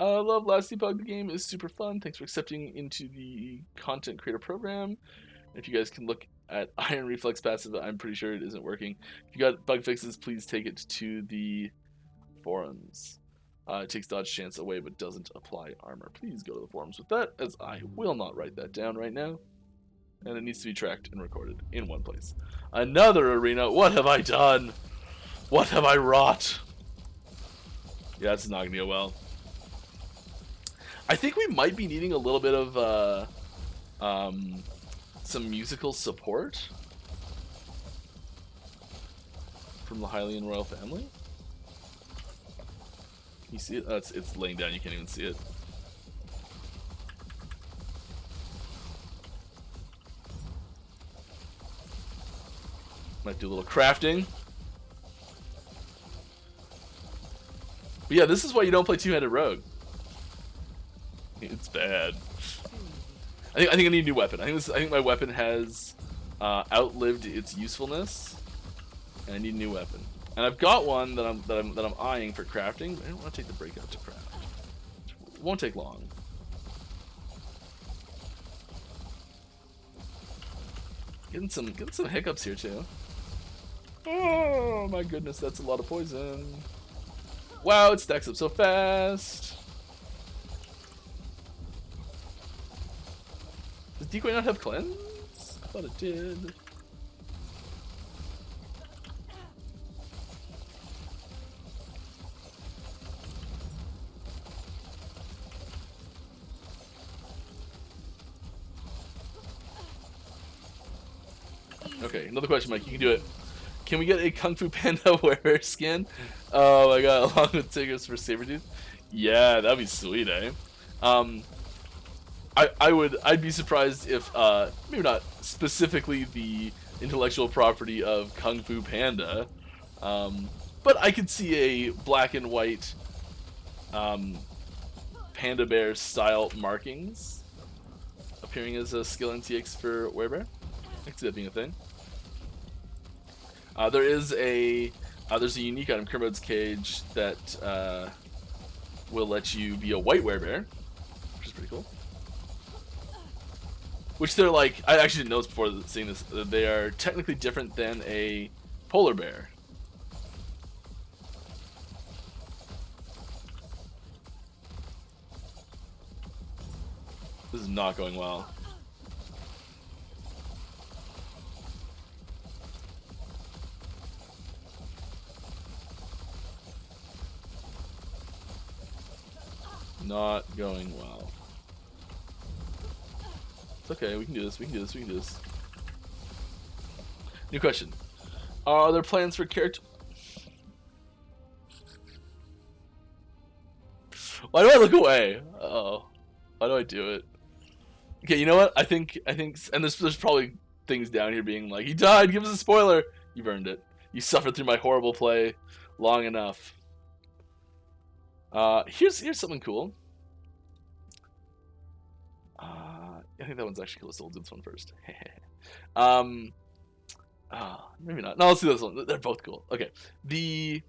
I love Last Epoch. The game is super fun. Thanks for accepting into the content creator program. If you guys can look at Iron Reflex passive, I'm pretty sure it isn't working. If you got bug fixes, please take it to the forums. It takes dodge chance away but doesn't apply armor. Please go to the forums with that, as I will not write that down right now. And it needs to be tracked and recorded in one place. Another arena. What have I done? What have I wrought? Yeah, this is not going to go well. I think we might be needing a little bit of some musical support from the Hylian royal family. Can you see it? It's laying down. You can't even see it. Might do a little crafting. But yeah, this is why you don't play two-handed rogue. It's bad. I think I need a new weapon. I think my weapon has outlived its usefulness, and I need a new weapon. And I've got one that I'm eyeing for crafting, but I don't want to take the breakout to craft. It won't take long. Getting some hiccups here too. Oh my goodness, that's a lot of poison. Wow, it stacks up so fast. Does Decoy not have cleanse? I thought it did. Okay, another question, Mike. You can do it. Can we get a Kung Fu Panda wearer skin? Oh my god, along with Tigers for Sabretooth? Yeah, that'd be sweet, eh? I'd be surprised if maybe not specifically the intellectual property of Kung Fu Panda, but I could see a black and white Panda Bear style markings appearing as a skill NTX for Werebear. I can see that being a thing. There's a unique item, Kermod's Cage, that will let you be a white werebear, which is pretty cool. Which they're like, I actually didn't know this before seeing this. They are technically different than a polar bear. This is not going well. Not going well. It's okay, we can do this, we can do this, we can do this. New question. Are there plans for character... Why do I look away? Oh, why do I do it? Okay, you know what? I think, and there's probably things down here being like, he died. Give us a spoiler. You've earned it. You suffered through my horrible play long enough. Here's something cool. I think that one's actually cool, so we'll do this one first. Maybe not. No, let's do this one. They're both cool. Okay. The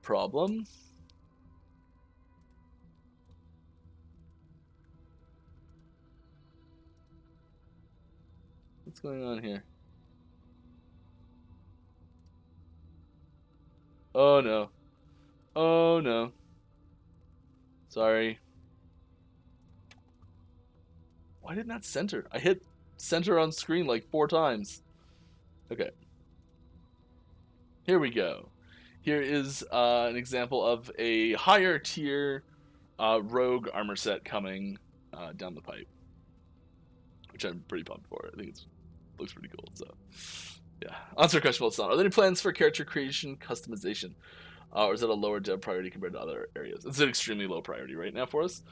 problem. What's going on here? Oh no. Oh no. Sorry. Why didn't that center? I hit center on screen like 4 times. Okay. Here we go. Here is an example of a higher tier rogue armor set coming down the pipe, which I'm pretty pumped for. I think it looks pretty cool. So, yeah. Answer your question about Son. Are there any plans for character creation customization? Or is it a lower dev priority compared to other areas? It's an extremely low priority right now for us.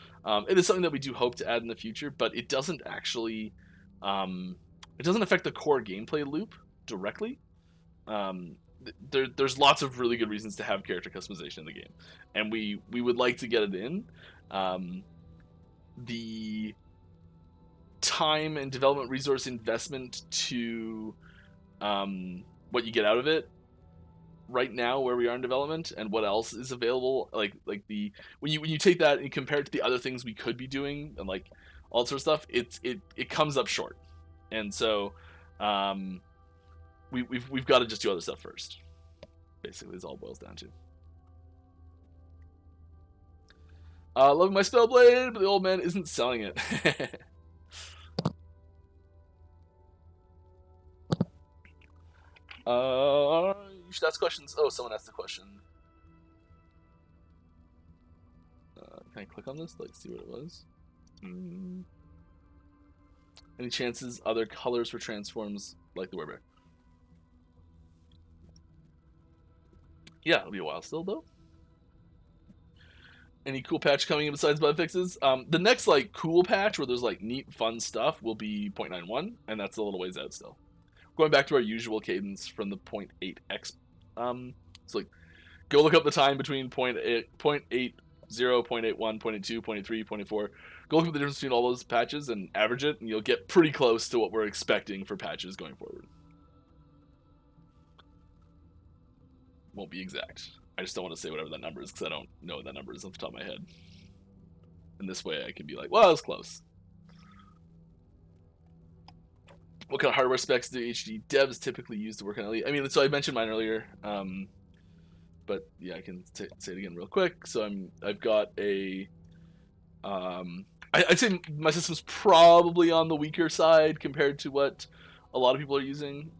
It is something that we do hope to add in the future, but it doesn't actually, it doesn't affect the core gameplay loop directly. There's lots of really good reasons to have character customization in the game, and we would like to get it in. The time and development resource investment to what you get out of it right now, where we are in development, and what else is available, like the when you take that and compare it to the other things we could be doing and like all that sort of stuff, it comes up short, and so we've got to just do other stuff first. Basically, is all it boils down to. Loving my spellblade, but the old man isn't selling it. You should ask questions. Oh, someone asked a question. Can I click on this? Like, see what it was? Any chances other colors for transforms like the werebear? Yeah, it'll be a while still, though. Any cool patch coming in besides bug fixes? The next like cool patch where there's like neat, fun stuff will be 0.91, and that's a little ways out still. Going back to our usual cadence from the 0.8x. So like, go look up the time between 0.80, 0.81, 0.82, 0.83, 0.84. Go look up the difference between all those patches and average it, and you'll get pretty close to what we're expecting for patches going forward. Won't be exact. I just don't want to say whatever that number is because I don't know what that number is off the top of my head. And this way I can be like, well, that was close. What kind of hardware specs do HD devs typically use to work on Elite? I mean, so I mentioned mine earlier, but yeah, I can say it again real quick. So I've got a, I'd say my system's probably on the weaker side compared to what a lot of people are using.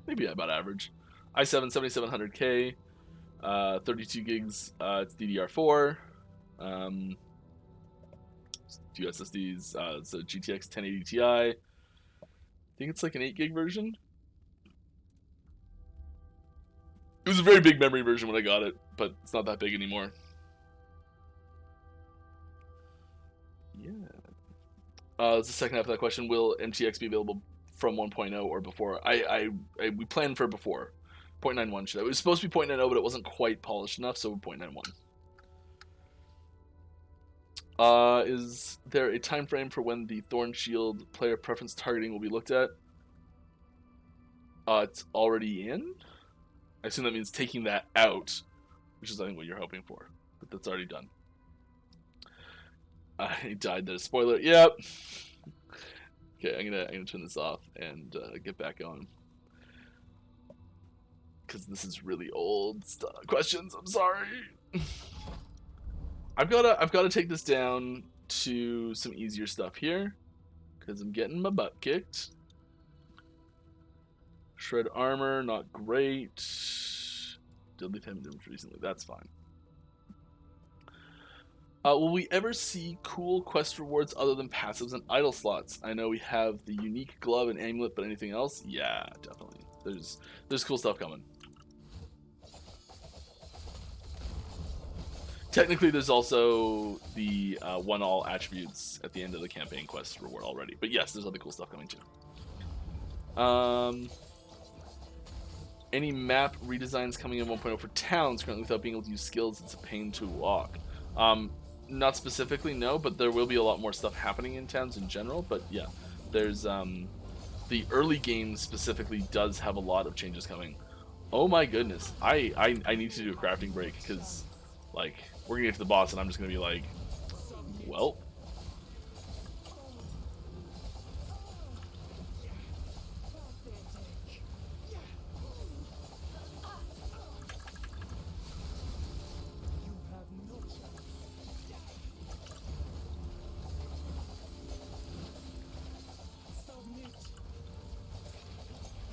Maybe about average. i7 7700K, 32 gigs. It's DDR4. 2 SSDs. It's a GTX 1080 Ti. I think it's like an 8 gig version. It was a very big memory version when I got it, but it's not that big anymore. Yeah. That's the second half of that question. Will MTX be available from 1.0 or before? We planned for before. 0.91 should. It was supposed to be 0.90, but it wasn't quite polished enough, so 0.91. Is there a time frame for when the Thorn Shield player preference targeting will be looked at? It's already in. I assume that means taking that out, which is I think what you're hoping for, but that's already done. He died. That a spoiler. Yep. Okay, I'm gonna turn this off and get back on because this is really old questions. I'm sorry. I've gotta take this down to some easier stuff here because I'm getting my butt kicked. Shred armor, not great. Did leave him damage recently. That's fine. Will we ever see cool quest rewards other than passives and idle slots? I know we have the unique glove and amulet, but anything else? Yeah, definitely. There's cool stuff coming. Technically, there's also the one all attributes at the end of the campaign quest reward already. But yes, there's other cool stuff coming too. Any map redesigns coming in 1.0 for towns currently without being able to use skills? It's a pain to walk. Not specifically, no, but there will be a lot more stuff happening in towns in general. But yeah, there's the early game specifically does have a lot of changes coming. Oh my goodness, I need to do a crafting break because like we're gonna get to the boss and I'm just gonna be like, well.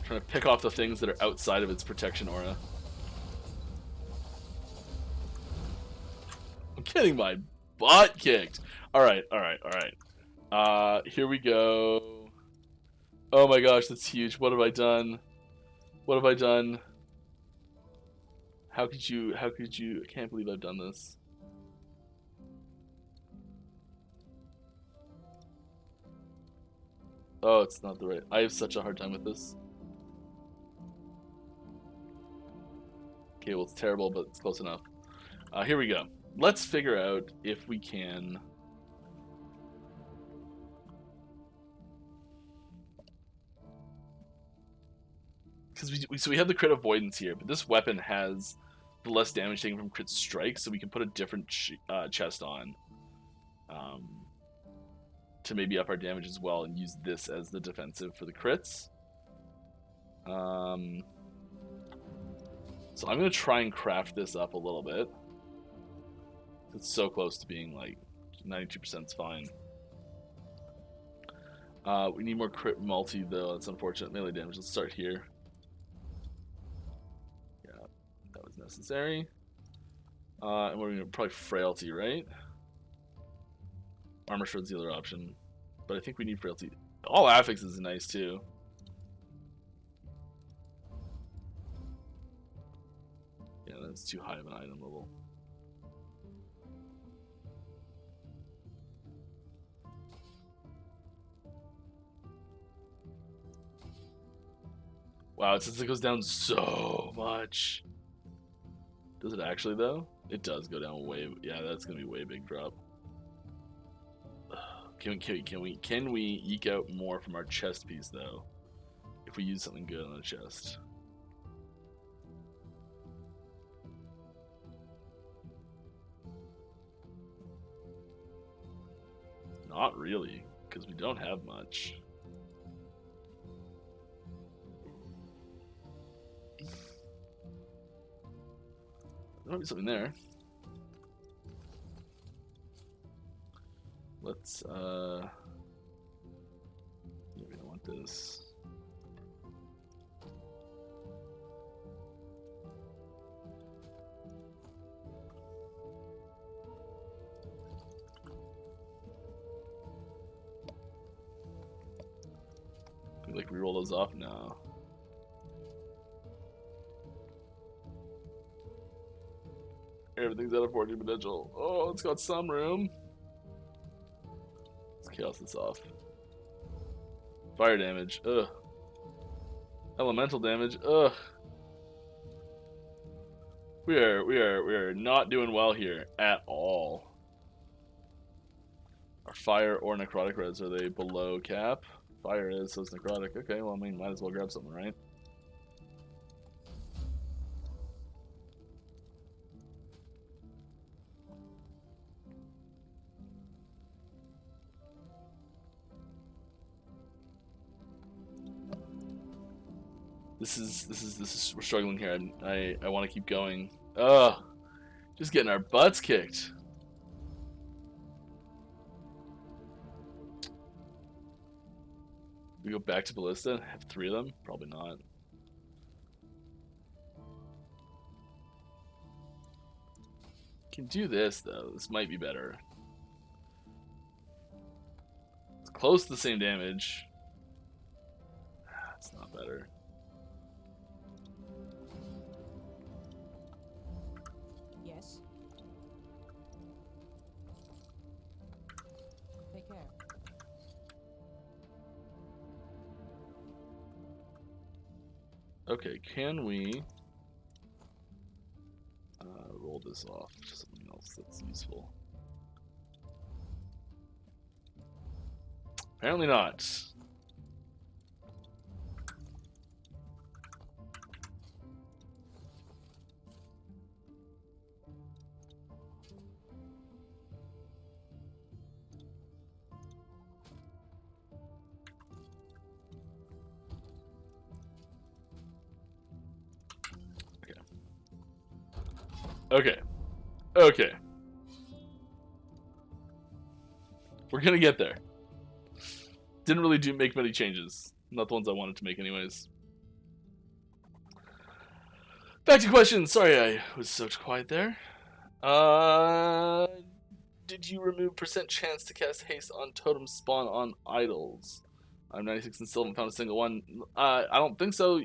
Trying to pick off the things that are outside of its protection aura. I'm getting my butt kicked. Alright. Here we go. Oh my gosh, that's huge. What have I done? What have I done? How could you, I can't believe I've done this. Oh, it's not the right, I have such a hard time with this. Okay, well it's terrible, but it's close enough. Here we go. Let's figure out if we can... Because so we have the crit avoidance here, but this weapon has the less damage taken from crit strikes, so we can put a different chest on to maybe up our damage as well and use this as the defensive for the crits. So I'm going to try and craft this up a little bit. It's so close to being like 92% is fine. We need more crit multi though, that's unfortunate. Melee damage, let's start here. Yeah, that was necessary. And we're going to probably frailty, right? Armor shred's the other option. But I think we need frailty. All affixes is nice too. Yeah, that's too high of an item level. Wow, it says it goes down so much. Does it actually though? It does go down way. Yeah, that's gonna be a way big drop. Can we eke out more from our chest piece though? If we use something good on the chest. Not really, because we don't have much. There might be something there. Let's, yeah, we don't want this. Can we, like, reroll those off? No. Everything's out of 14 potential. Oh, it's got some room. Let's chaos this off. Fire damage. Ugh. Elemental damage. Ugh. We are not doing well here at all. Are fire or necrotic reds, are they below cap? Fire is, so it's necrotic. Okay, well, I mean, might as well grab something, right? We're struggling here. I want to keep going. Ugh, just getting our butts kicked. We go back to ballista. Have 3 of them? Probably not. Can do this though. This might be better. close to the same damage. That's not better.
Yes. Take care.
Okay, can we roll this off to something else that's useful? Apparently not. Okay. Okay. We're gonna get there. Didn't really make many changes. Not the ones I wanted to make anyways. Back to questions. Sorry I was so quiet there. Did you remove % chance to cast haste on totem spawn on idols? I'm 96 and still haven't found a single one. I don't think so.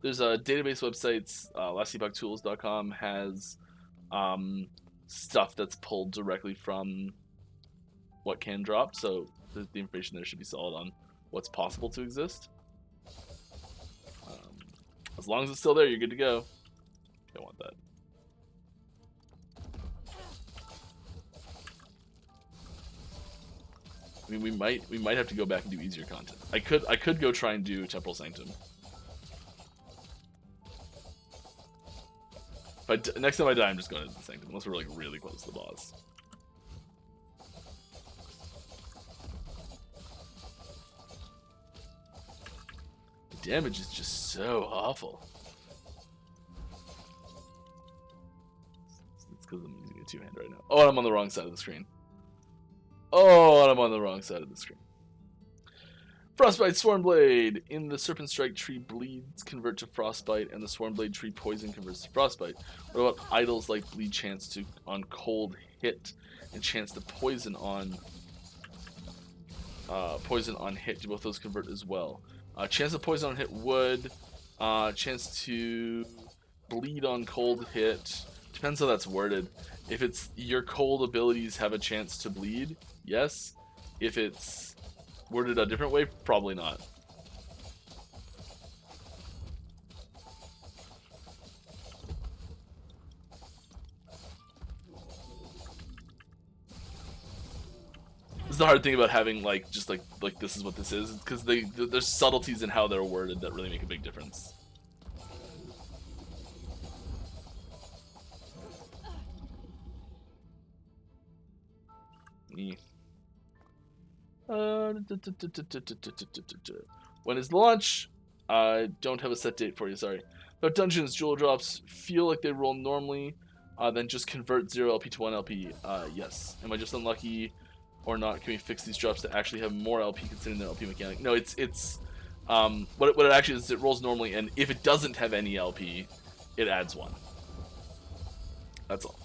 There's a database websites, lastepochtools.com has stuff that's pulled directly from what can drop, so the information there should be solid on what's possible to exist. As long as it's still there, you're good to go. Don't want that. I mean, we might have to go back and do easier content. I could go try and do Temporal Sanctum. But next time I die, I'm just going to the Sanctum, unless we're like really close to the boss. The damage is just so awful. It's because I'm using a two-hand right now. Oh, and I'm on the wrong side of the screen. Oh, and I'm on the wrong side of the screen. Frostbite Swarmblade. In the Serpent Strike tree, bleeds convert to Frostbite, and the Swarmblade tree poison converts to Frostbite. What about idols like bleed chance to on cold hit and chance to poison on hit? Do both those convert as well? Chance to poison on hit would. Chance to bleed on cold hit. Depends how that's worded. If it's your cold abilities have a chance to bleed, yes. If it's worded a different way, probably not. This is the hard thing about having like just like this is what this is, because there's subtleties in how they're worded that really make a big difference. When is launch? I don't have a set date for you, sorry. But dungeons, jewel drops feel like they roll normally, then just convert 0 LP to 1 LP. Yes. Am I just unlucky or not? Can we fix these drops to actually have more LP considering the LP mechanic? No, it's what it actually is, it rolls normally, and if it doesn't have any LP, it adds 1. That's all.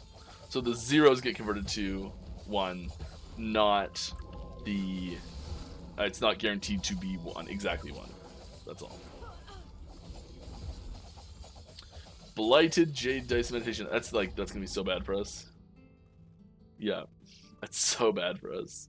So the zeros get converted to 1, not the it's not guaranteed to be 1, exactly 1. That's all. Blighted Jade Dice Meditation. That's gonna be so bad for us. Yeah, that's so bad for us.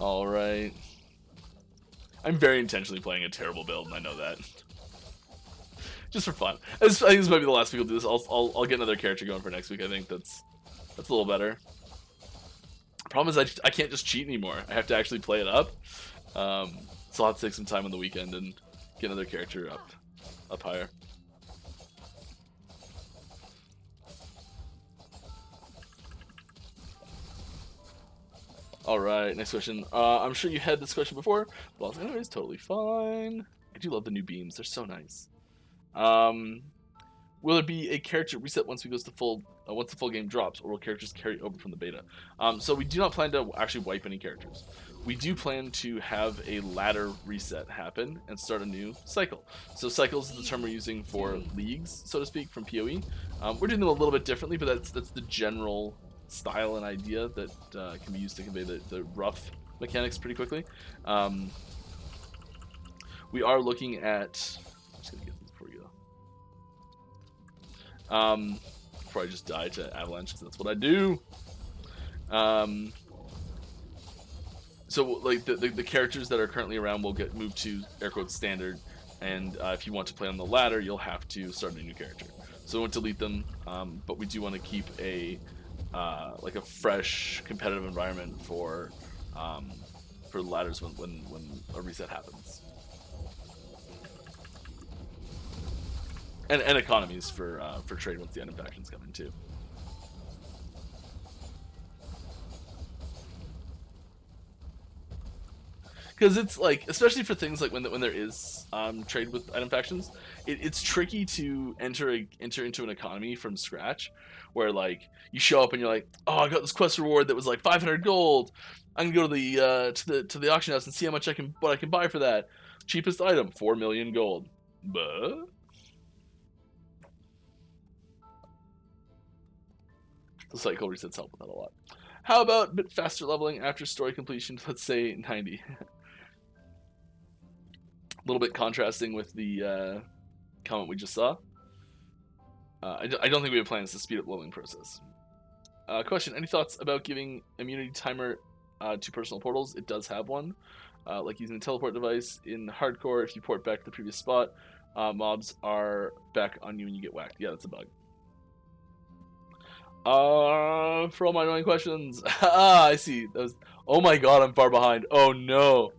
Alright. I'm very intentionally playing a terrible build, and I know that. Just for fun. I think this might be the last week we'll do this. I'll get another character going for next week. I think that's a little better. Problem is I can't just cheat anymore. I have to actually play it up. So I'll have to take some time on the weekend and get another character up higher. Alright, next question. I'm sure you had this question before, but anyways, totally fine. I do love the new beams. They're so nice. Will there be a character reset once the full game drops, or will characters carry over from the beta? So we do not plan to actually wipe any characters. We do plan to have a ladder reset happen and start a new cycle. So cycles is the term we're using for leagues, so to speak, from PoE. We're doing them a little bit differently, but that's the general style and idea that can be used to convey the rough mechanics pretty quickly. We are looking at. I'm just gonna get this before we go. Before I just die to avalanche, because that's what I do. So like the characters that are currently around will get moved to air quotes standard, and if you want to play on the ladder, you'll have to start a new character. So we won't delete them, but we do want to keep a like a fresh competitive environment for ladders when a reset happens. And economies for trade once the item factions come in too. Because it's like, especially for things like when there is trade with item factions, it's tricky to enter into an economy from scratch, where like you show up and you're like, oh, I got this quest reward that was like 500 gold. I'm gonna go to the auction house and see how much I can buy for that. Cheapest item, 4 million gold. But the cycle resets help with that a lot. How about a bit faster leveling after story completion? Let's say 90. A little bit contrasting with the comment we just saw. I don't think we have plans to speed up the leveling process. Question: any thoughts about giving immunity timer to personal portals? It does have one, like using the teleport device in hardcore. If you port back to the previous spot, mobs are back on you and you get whacked. Yeah, that's a bug. For all my annoying questions. I see. That was. Oh my god, I'm far behind. Oh no.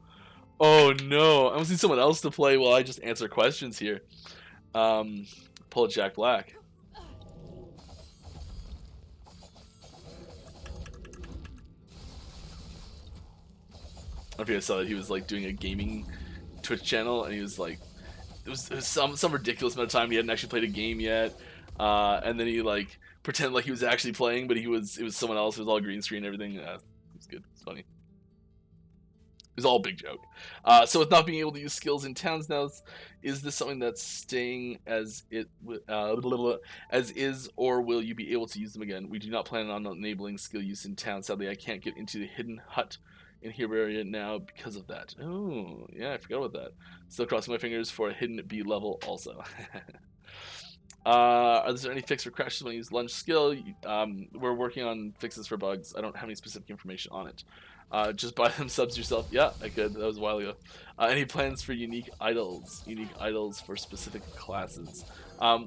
Oh no. I'm gonna see someone else to play while I just answer questions here. Pull Jack Black. I don't know if you guys saw that he was like doing a gaming Twitch channel, and he was like, it was some ridiculous amount of time he hadn't actually played a game yet, and then he like pretended like he was actually playing, but it was someone else. It was all green screen and everything. It was good. It's funny. It was all a big joke. So with not being able to use skills in towns now, is this something that's staying as as is, or will you be able to use them again? We do not plan on enabling skill use in town. Sadly, I can't get into the hidden hut in Hero area now because of that. Oh, yeah, I forgot about that. Still crossing my fingers for a hidden B level also. Are there any fixes for crashes when you use lunge skill? We're working on fixes for bugs. I don't have any specific information on it. Just buy them subs yourself. Yeah, I could. That was a while ago. Any plans for unique idols? Unique idols for specific classes.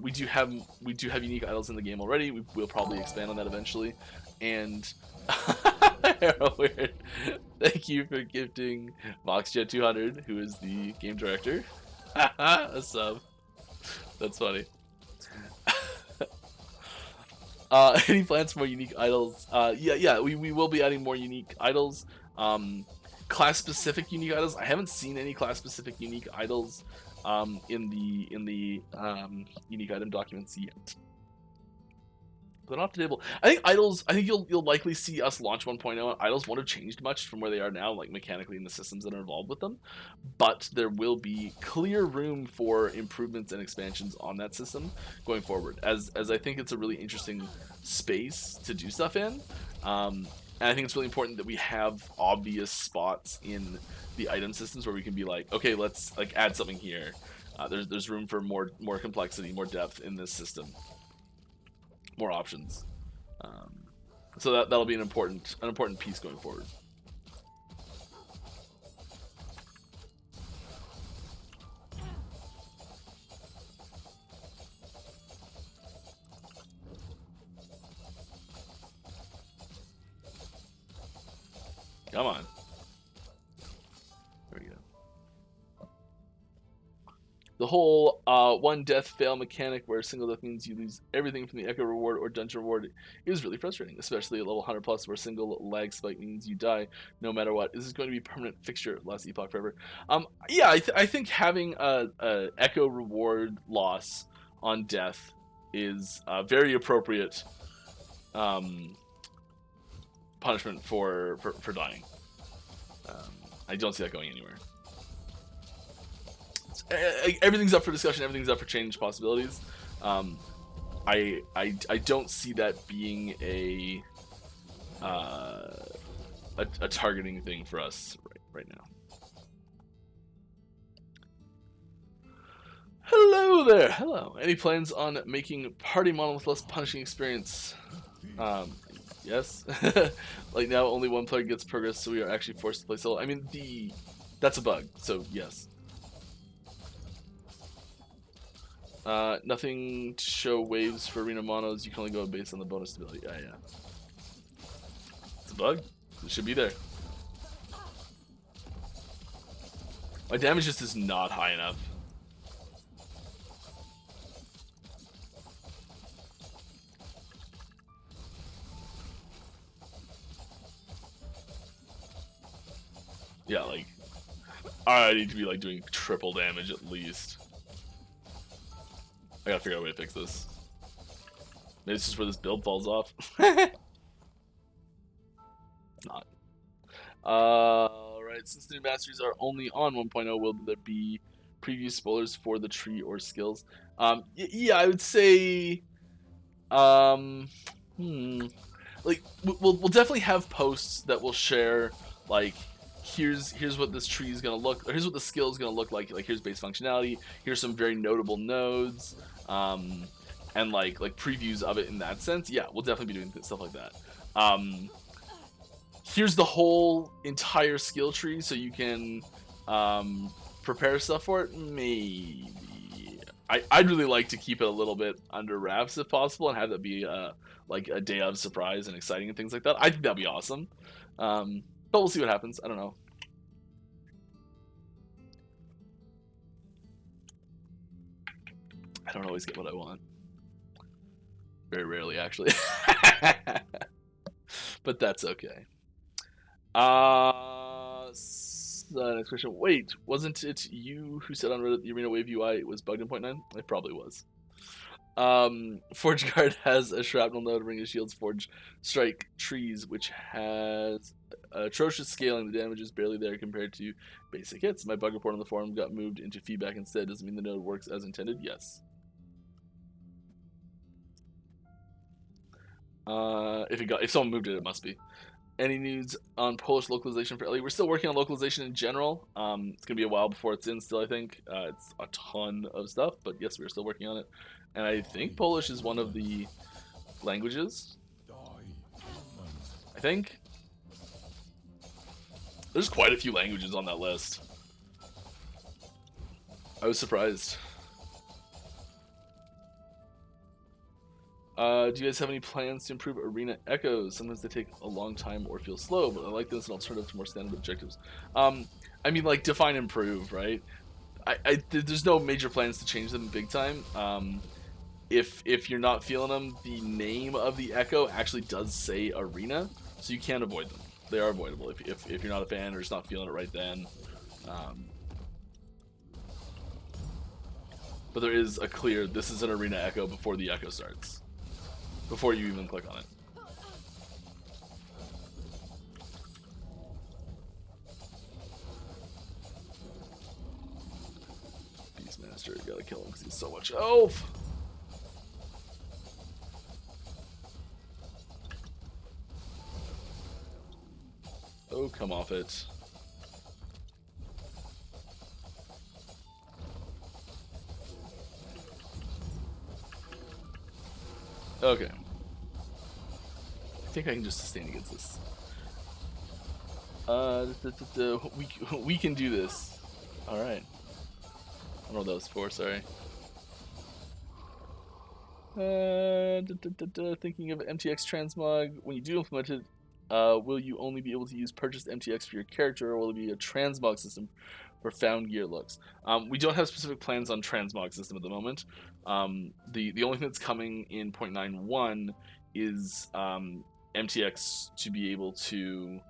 We do have unique idols in the game already. We'll probably expand on that eventually. And weird. Thank you for gifting VoxJet200, who is the game director. A sub. That's funny. Any plans for more unique idols? Yeah, we will be adding more unique idols. Class-specific unique idols. I haven't seen any class-specific unique idols in the unique item documents yet. But off the table, I think idols. I think you'll likely see us launch 1.0. Idols won't have changed much from where they are now, like mechanically in the systems that are involved with them. But there will be clear room for improvements and expansions on that system going forward. As I think it's a really interesting space to do stuff in. And I think it's really important that we have obvious spots in the item systems where we can be like, okay, let's like add something here. There's room for more complexity, more depth in this system. More options, so that'll be an important piece going forward. Come on. There we go. The whole one death fail mechanic where single death means you lose everything from the echo reward or dungeon reward is really frustrating, especially at level 100 plus where single lag spike means you die no matter what. This is going to be a permanent fixture at Last Epoch forever. Yeah, I think having a echo reward loss on death is very appropriate punishment for dying. I don't see that going anywhere. Everything's up for discussion. Everything's up for change possibilities. I don't see that being a targeting thing for us right now. Hello there. Hello. Any plans on making party model with less punishing experience? Yes. Like now only one player gets progress, so we are actually forced to play solo. I mean, that's a bug, so yes. Nothing to show waves for arena monos. You can only go based on the bonus stability. Yeah. It's a bug. It should be there. My damage just is not high enough. Yeah, like, I need to be like doing triple damage at least. I gotta figure out a way to fix this. Maybe it's just where this build falls off. Not. Alright, since the new masteries are only on 1.0, will there be preview spoilers for the tree or skills? Yeah, I would say, like, we'll definitely have posts that will share, like, here's what this tree is gonna look, or here's what the skill is gonna look like here's base functionality, here's some very notable nodes, and like previews of it in that sense. Yeah, we'll definitely be doing stuff like that. Here's the whole entire skill tree so you can prepare stuff for it. Maybe I'd really like to keep it a little bit under wraps if possible, and have that be like a day of surprise and exciting and things like that. I think that'd be awesome. But we'll see what happens. I don't know. I don't always get what I want. Very rarely, actually. But that's okay. Next question. Wait, wasn't it you who said on Reddit the Arena Wave UI was bugged in 0.9? It probably was. Forge Guard has a shrapnel node, Ring of Shields, Forge Strike Trees, which has atrocious scaling. The damage is barely there compared to basic hits. My bug report on the forum got moved into feedback instead. Doesn't mean the node works as intended. Yes. If someone moved it, it must be. Any news on Polish localization for LE? We're still working on localization in general. It's gonna be a while before it's in. Still, I think it's a ton of stuff, but yes, we're still working on it. And I think Polish is one of the languages. I think there's quite a few languages on that list. I was surprised. Do you guys have any plans to improve arena echoes? Sometimes they take a long time or feel slow, but I like this as an alternative to more standard objectives. I mean, like, define improve, right? There's no major plans to change them big time. If you're not feeling them, the name of the echo actually does say arena, so you can't avoid them. They are avoidable if you're not a fan or just not feeling it right then. But there is a clear, this is an arena echo before the echo starts. Before you even click on it. Beastmaster, gotta kill him because he's so much health. Oh, come off it. Okay. I think I can just sustain against this. We can do this. Alright. I don't know what that was for, sorry. Thinking of MTX transmog. When you do implement it, will you only be able to use purchased MTX for your character, or will it be a transmog system for found gear looks? We don't have specific plans on transmog system at the moment. The only thing that's coming in 0.91 is MTX to be able to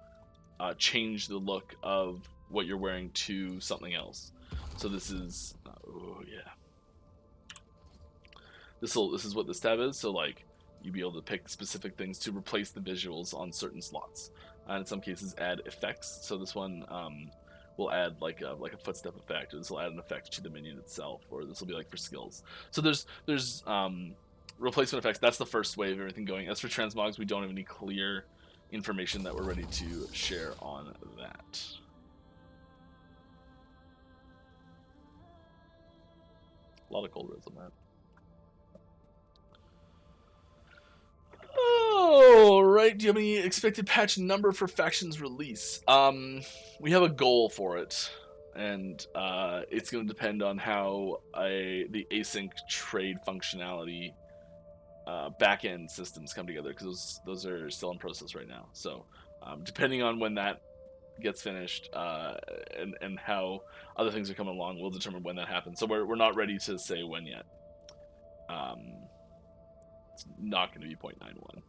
change the look of what you're wearing to something else. So this is oh yeah. this is what this tab is. So like you'd be able to pick specific things to replace the visuals on certain slots, and in some cases add effects. So this one will add like a footstep effect, or this will add an effect to the minion itself, or this will be like for skills. So there's replacement effects. That's the first way of everything going. As for transmogs, we don't have any clear information that we're ready to share on that. A lot of cold reds on that. Oh, right. Do you have any expected patch number for factions release? We have a goal for it, and it's going to depend on how the async trade functionality back-end systems come together, because those are still in process right now. So depending on when that gets finished and how other things are coming along, we'll determine when that happens. So we're not ready to say when yet. It's not going to be 0.91.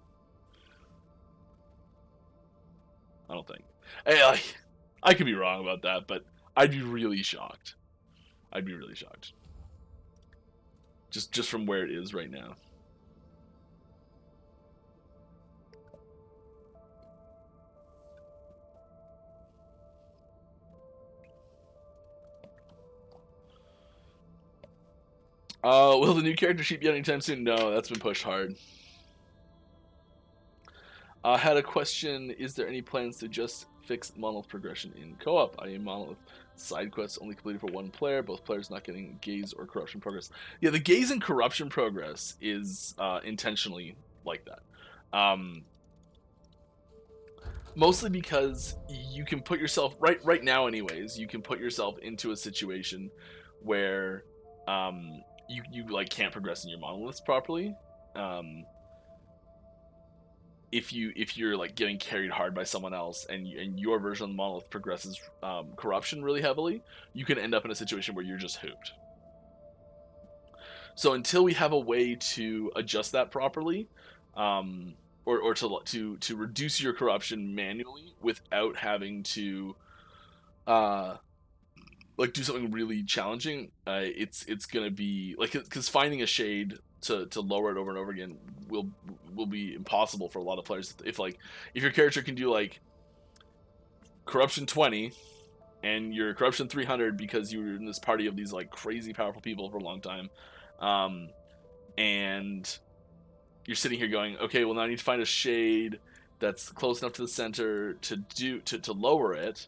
I don't think. Hey, I could be wrong about that, but I'd be really shocked. I'd be really shocked. Just from where it is right now. Will the new character sheet be out anytime soon? No, that's been pushed hard. Had a question. Is there any plans to just fix monolith progression in co-op? I.e. monolith side quests only completed for one player, both players not getting gaze or corruption progress. Yeah, the gaze and corruption progress is intentionally like that. Mostly because you can put yourself right now anyways, you can put yourself into a situation where you like can't progress in your monoliths properly. If you're like getting carried hard by someone else, and your version of the monolith progresses corruption really heavily, you can end up in a situation where you're just hooped. So until we have a way to adjust that properly, or to reduce your corruption manually without having to like do something really challenging, it's gonna be like, because finding a shade to lower it over and over again will be impossible for a lot of players. If your character can do like corruption 20 and your corruption 300 because you were in this party of these like crazy powerful people for a long time, and you're sitting here going, okay, well now I need to find a shade that's close enough to the center to lower it,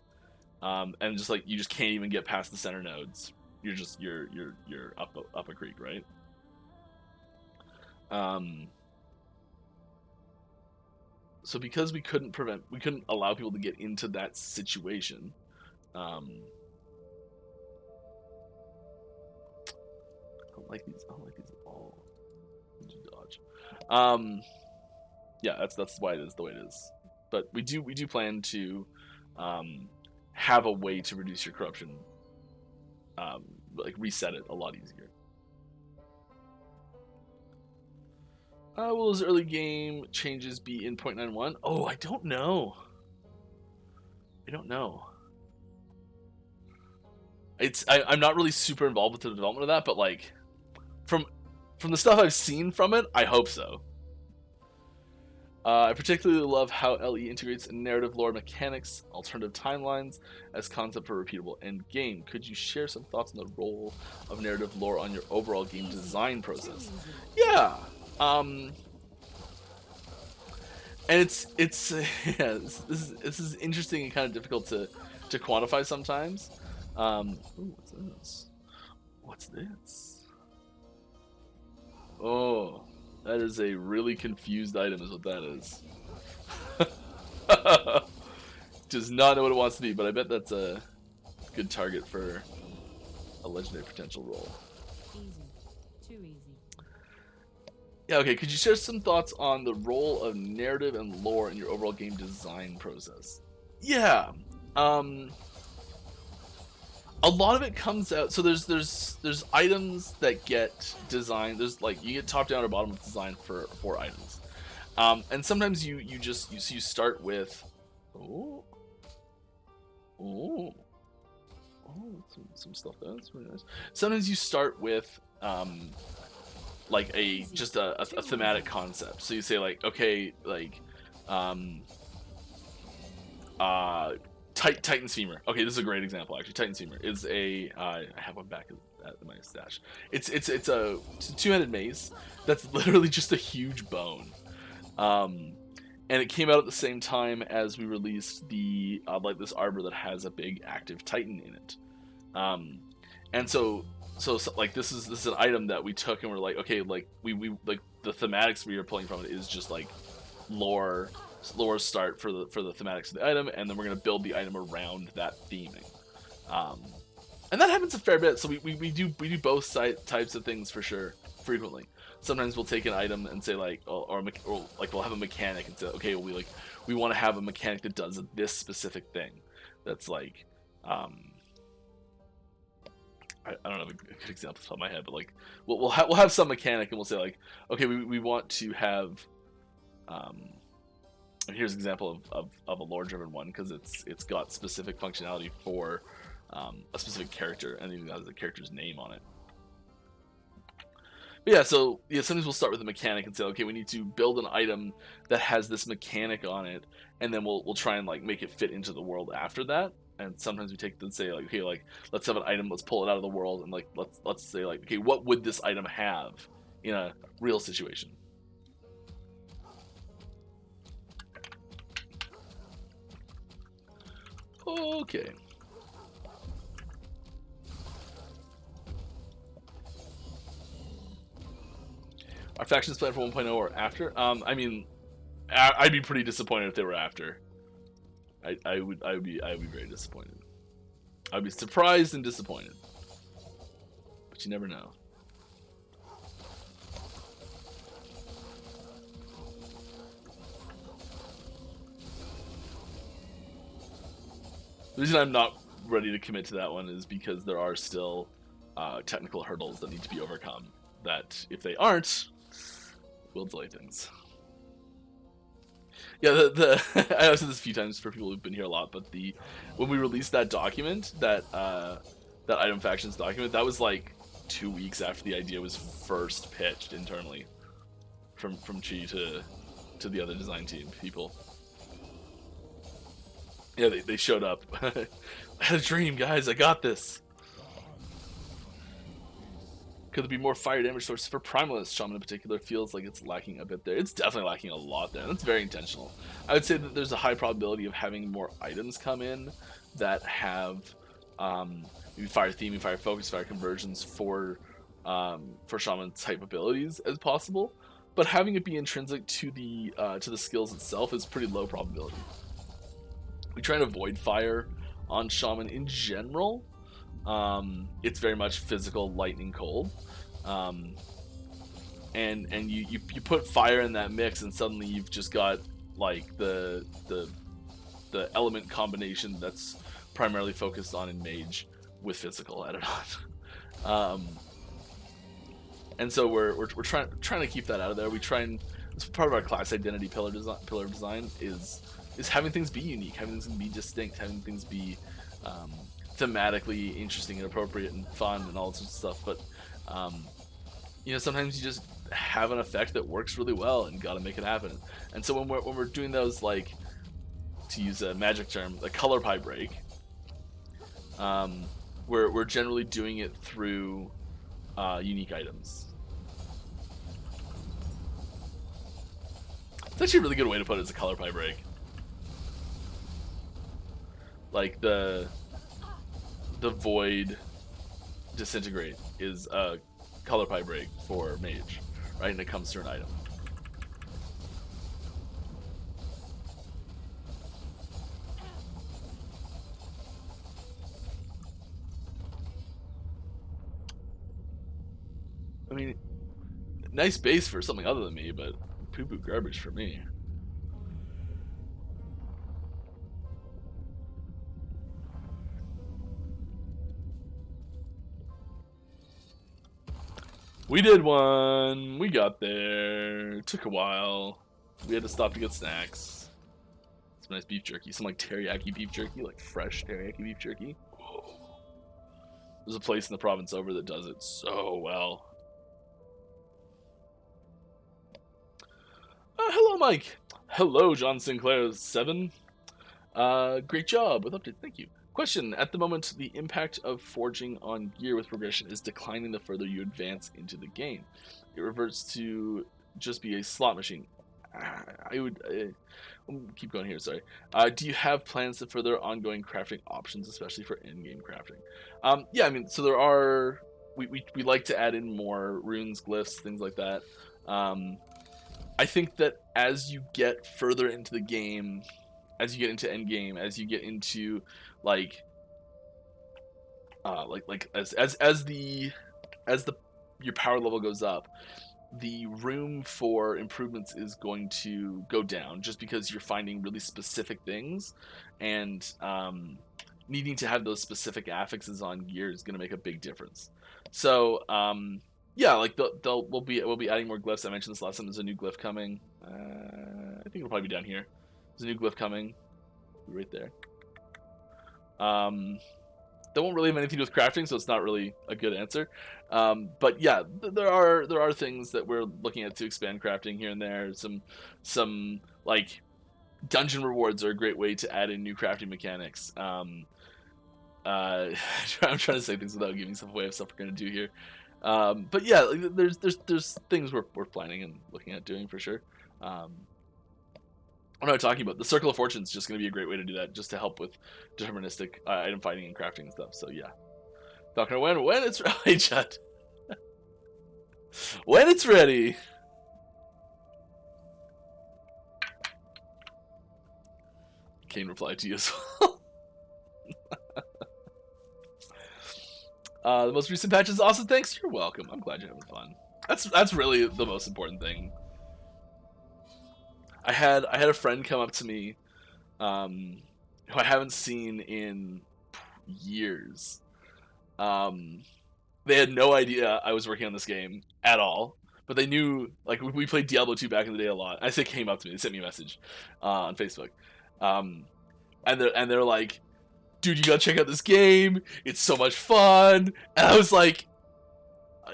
and just like you just can't even get past the center nodes. You're up a creek, right? So because we couldn't allow people to get into that situation, I don't like these at all. Dodge. Yeah, that's why it is the way it is. But we do plan to have a way to reduce your corruption, like reset it a lot easier. Will those early game changes be in 0.91? Oh, I don't know. I'm not really super involved with the development of that, but like from the stuff I've seen from it, I hope so. I particularly love how LE integrates narrative lore mechanics, alternative timelines, as concept for a repeatable end game. Could you share some thoughts on the role of narrative lore on your overall game design process? Yeah. And it's yeah, this is interesting and kind of difficult to quantify sometimes. Ooh, what's this? Oh, that is a really confused item, is what that is. Does not know what it wants to be, but I bet that's a good target for a legendary potential role.
Easy. Too easy.
Yeah, okay, could you share some thoughts on the role of narrative and lore in your overall game design process? Yeah. A lot of it comes out, so there's items that get designed. There's like, you get top down or bottom up design for items. And sometimes you start with some stuff there. That's really nice. Sometimes you start with like just a thematic concept. So you say like, okay, like Titan's femur. Okay, this is a great example actually. Titan's femur is I have one back at my stash. It's a two-headed mace that's literally just a huge bone. And it came out at the same time as we released the like this arbor that has a big active Titan in it. And so like this is an item that we took and we're like, okay, like we like the thematics we are pulling from it is just like lore start for the thematics of the item, and then we're gonna build the item around that theming. And that happens a fair bit. So we do both types of things for sure frequently. Sometimes we'll take an item and say like, or like we'll have a mechanic and say, okay, we want to have a mechanic that does this specific thing. That's like, I don't have a good example off the top of my head, but like we'll have some mechanic and we'll say like, okay, we want to have, and here's an example of a lore-driven one because it's got specific functionality for a specific character and even has the character's name on it. But yeah, so yeah, sometimes we'll start with a mechanic and say, okay, we need to build an item that has this mechanic on it, and then we'll try and like make it fit into the world after that. And sometimes we take and say like, okay, like let's have an item, let's pull it out of the world, and like let's say like, okay, what would this item have in a real situation? Okay. Are factions planned for 1.0 or after? I mean, I'd be pretty disappointed if they were after. I would be very disappointed. I'd be surprised and disappointed, but you never know. The reason I'm not ready to commit to that one is because there are still technical hurdles that need to be overcome. That if they aren't, will delay things. Yeah, I've said this a few times for people who've been here a lot, but when we released that document, that item factions document, that was like 2 weeks after the idea was first pitched internally from Chi to the other design team people. Yeah, they showed up. I had a dream, guys. I got this. Could there be more fire damage sources for Primalist? Shaman in particular feels like it's lacking a bit there. It's definitely lacking a lot there. That's very intentional. I would say that there's a high probability of having more items come in that have maybe fire theming, fire focus, fire conversions for Shaman type abilities as possible. But having it be intrinsic to the skills itself is pretty low probability. We try and avoid fire on Shaman in general. It's very much physical, lightning, cold, and you put fire in that mix, and suddenly you've just got like the element combination that's primarily focused on in mage with physical added on. And so we're trying to keep that out of there. We try and it's part of our class identity pillar design is having things be unique, having things be distinct, having things be thematically interesting and appropriate and fun and all sorts of stuff. But sometimes you just have an effect that works really well and got to make it happen. And so when we're doing those, like, to use a magic term, a color pie break, we're generally doing it through unique items. It's actually a really good way to put it as a color pie break. Like the void disintegrate is a color pie break for mage, right? And it comes through an item. I mean, nice base for something other than me, but poo-poo garbage for me. We did one. We got there. It took a while. We had to stop to get snacks. Some nice beef jerky. Some like teriyaki beef jerky, like fresh teriyaki beef jerky. Whoa. There's a place in the province over that does it so well. Hello, Mike. Hello, John Sinclair 7. Great job with updates. Thank you. Question: at the moment, the impact of forging on gear with progression is declining the further you advance into the game. It reverts to just be a slot machine. I would keep going here. Sorry. Do you have plans to further ongoing crafting options, especially for in-game crafting? Yeah, I mean, so there are. We like to add in more runes, glyphs, things like that. I think that as you get further into the game, as you get into end game, as you get into like as the your power level goes up, the room for improvements is going to go down just because you're finding really specific things, and needing to have those specific affixes on gear is going to make a big difference. So yeah, like we'll be adding more glyphs. I mentioned this last time. There's a new glyph coming. I think it'll probably be down here. There's a new glyph coming, right there. That won't really have anything to do with crafting, so it's not really a good answer. But yeah, there are things that we're looking at to expand crafting here and there. Some like dungeon rewards are a great way to add in new crafting mechanics. I'm trying to say things without giving stuff away of stuff we're gonna do here. But yeah, like, there's things we're planning and looking at doing for sure. What am I talking about? The Circle of Fortune is just going to be a great way to do that, just to help with deterministic item finding and crafting and stuff. So yeah, Falconer, when it's ready, Chad. When it's ready. Kane replied to you as well. The most recent patch is awesome. Thanks. You're welcome. I'm glad you're having fun. That's really the most important thing. I had a friend come up to me, who I haven't seen in years. They had no idea I was working on this game at all, but they knew, like, we played Diablo 2 back in the day a lot. I say came up to me, they sent me a message on Facebook, and they're like, "Dude, you gotta check out this game. It's so much fun." And I was like,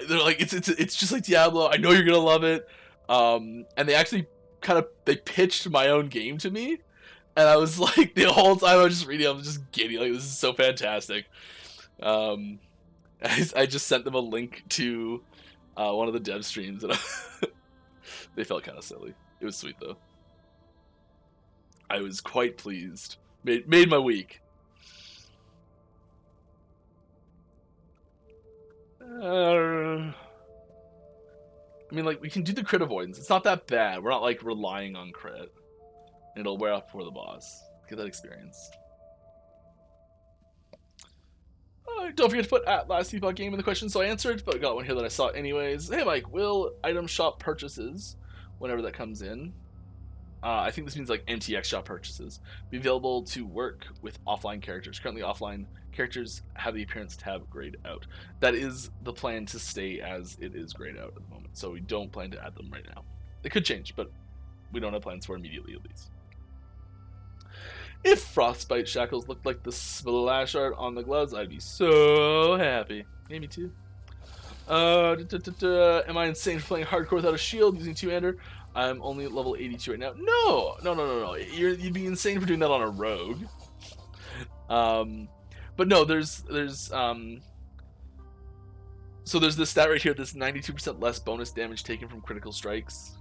"They're like, it's just like Diablo. I know you're gonna love it." And they actually they pitched my own game to me, and I was like, the whole time I was just reading, I was just giddy. Like, this is so fantastic. I just sent them a link to one of the dev streams, and they felt kind of silly. It was sweet though. I was quite pleased. Made my week. I mean, like, we can do the crit avoidance. It's not that bad. We're not like relying on crit. It'll wear off before the boss. Get that experience. Don't forget to put at Last Epoch game in the question, so I answered, but I got one here that I saw anyways. Hey Mike, will item shop purchases, whenever that comes in, I think this means like MTX shop purchases, be available to work with offline characters? Currently offline characters have the appearance to have grayed out. That is the plan, to stay as it is grayed out at the moment, so we don't plan to add them right now. It could change, but we don't have plans for immediately at least. If Frostbite Shackles looked like the splash art on the gloves, I'd be so happy. Yeah, me too. Am I insane for playing hardcore without a shield using two-hander? I'm only at level 82 right now. No. You'd be insane for doing that on a rogue. But no, there's so there's this stat right here. This 92% less bonus damage taken from critical strikes.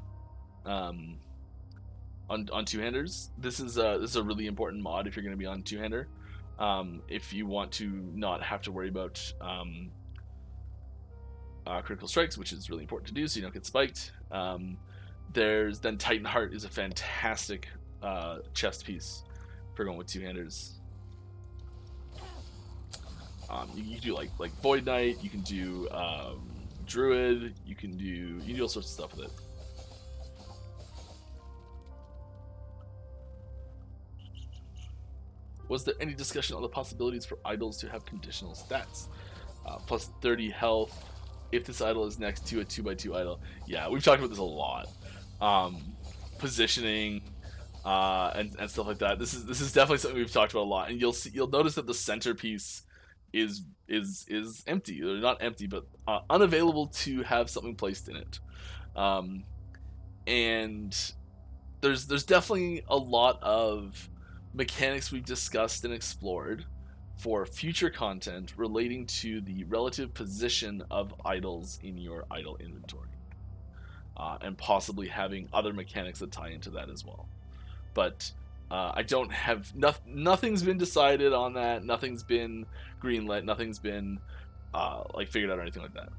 On two-handers. This is a really important mod if you're going to be on two-hander. If you want to not have to worry about critical strikes, which is really important to do so you don't get spiked. There's then Titan Heart is a fantastic chest piece for going with two-handers. You can do like Void Knight, you can do Druid, you can do all sorts of stuff with it. Was there any discussion on the possibilities for idols to have conditional stats? Plus 30 health if this idol is next to a 2x2 idol. Yeah, we've talked about this a lot. Positioning and stuff like that. This is definitely something we've talked about a lot, and you'll notice that the centerpiece is empty. They're not empty, but unavailable to have something placed in it. And there's definitely a lot of mechanics we've discussed and explored for future content relating to the relative position of idols in your idol inventory, and possibly having other mechanics that tie into that as well. But I don't have nothing's been decided on that. Nothing's been greenlit. Nothing's been like figured out or anything like that.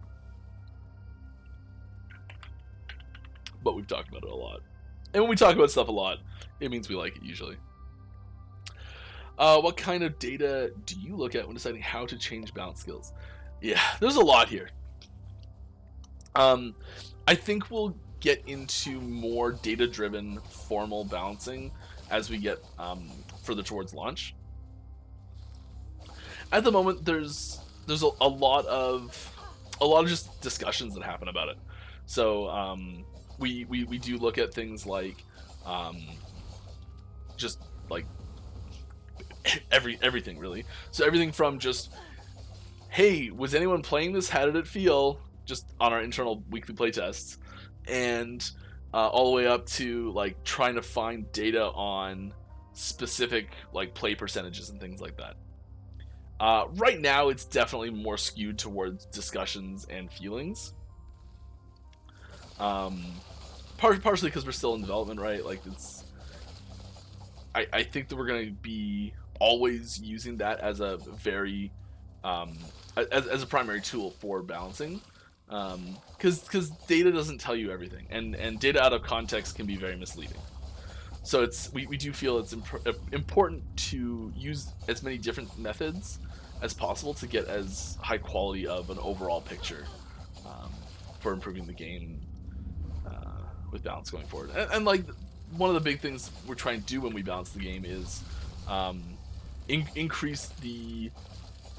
But we've talked about it a lot, and when we talk about stuff a lot, it means we like it usually. What kind of data do you look at when deciding how to change balance skills? Yeah, there's a lot here. I think we'll get into more data-driven formal balancing as we get further towards launch. At the moment, there's a lot of just discussions that happen about it. So we do look at things like just like everything really. So everything from just, hey, was anyone playing this? How did it feel? Just on our internal weekly playtests, and all the way up to like trying to find data on specific like play percentages and things like that. Right now, it's definitely more skewed towards discussions and feelings. Partially because we're still in development, right? Like it's, I think that we're going to be always using that as a very as a primary tool for balancing, because data doesn't tell you everything, and data out of context can be very misleading. So we do feel it's important to use as many different methods as possible to get as high quality of an overall picture for improving the game with balance going forward. And like one of the big things we're trying to do when we balance the game is increase the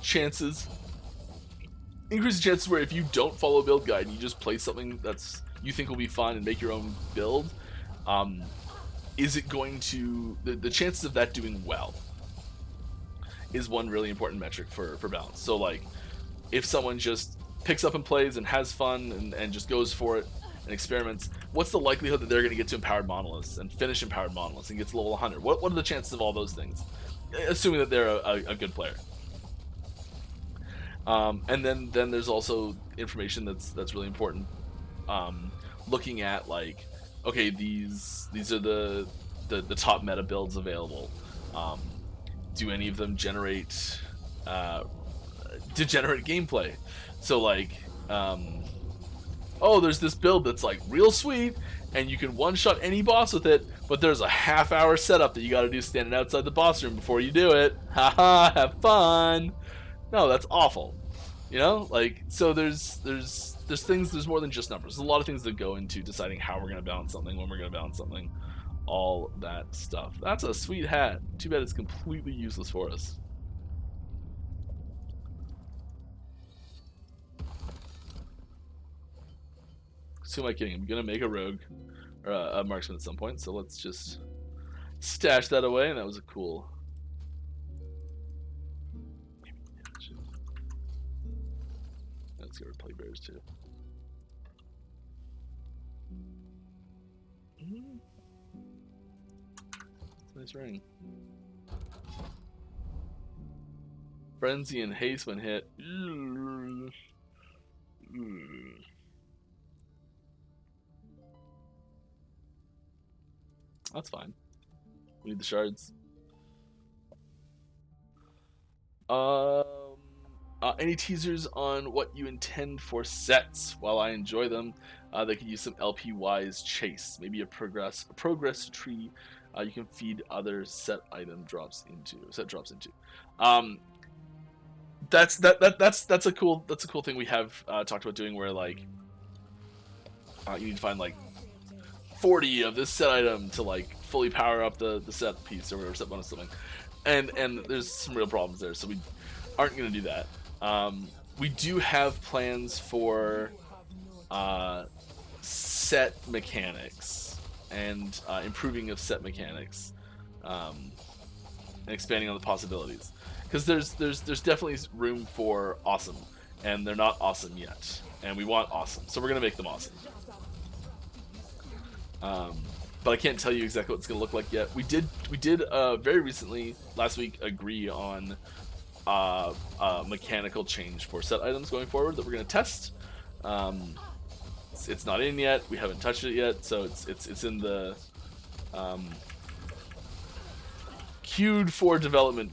chances where if you don't follow a build guide and you just play something that's you think will be fun and make your own build, is it going to the chances of that doing well is one really important metric for balance. So like if someone just picks up and plays and has fun and just goes for it and experiments, what's the likelihood that they're going to get to empowered monoliths and finish empowered monoliths and get to level 100? What are the chances of all those things, assuming that they're a good player? And then there's also information that's really important, looking at like, okay, these are the top meta builds available. Do any of them generate degenerate gameplay? So like, oh, there's this build that's like real sweet and you can one-shot any boss with it, but there's a half-hour setup that you got to do standing outside the boss room before you do it. Haha, have fun. No, that's awful. You know, like, so there's things, there's more than just numbers. There's a lot of things that go into deciding how we're going to balance something, when we're going to balance something, all that stuff. That's a sweet hat. Too bad it's completely useless for us. So who am I kidding? I'm going to make a rogue, or a marksman at some point, so let's just stash that away, and that was a cool... Let's go play bears too. Nice ring. Frenzy and haste when hit. That's fine. We need the shards. Any teasers on what you intend for sets? While I enjoy them, they could use some LP-wise chase. Maybe a progress tree you can feed other set drops into. That's a cool thing we have talked about doing, where like you need to find like 40 of this set item to like fully power up the set piece or whatever, set bonus something, and there's some real problems there, so we aren't going to do that. We do have plans for set mechanics and improving of set mechanics, and expanding on the possibilities, because there's definitely room for awesome, and they're not awesome yet, and we want awesome, so we're gonna make them awesome. but I can't tell you exactly what it's gonna look like yet. We did very recently last week agree on mechanical change for set items going forward that we're gonna test. It's not in yet. We haven't touched it yet, so it's in the queued for development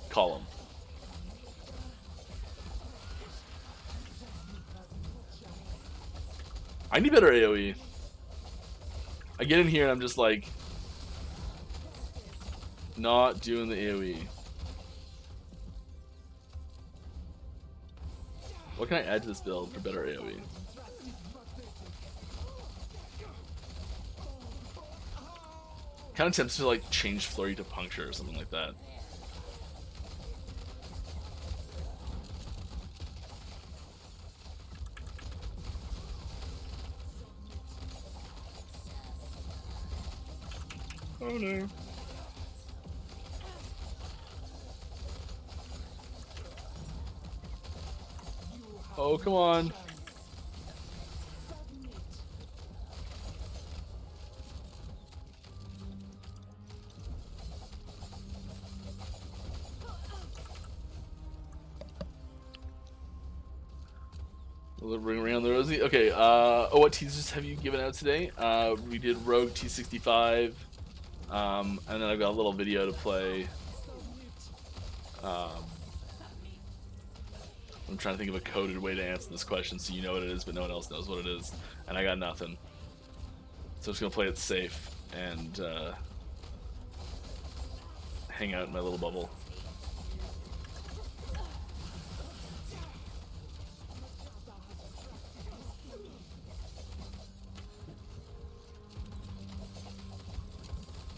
column. I need better AoE. I get in here and I'm just like not doing the AoE. What can I add to this build for better AoE? Kind of tempted to like change flurry to puncture or something like that. Oh no. Oh, come on. We'll bring around the Rosie. Okay, what teasers have you given out today? We did Rogue T65, and then I've got a little video to play. I'm trying to think of a coded way to answer this question so you know what it is, but no one else knows what it is. And I got nothing. So I'm just going to play it safe and hang out in my little bubble.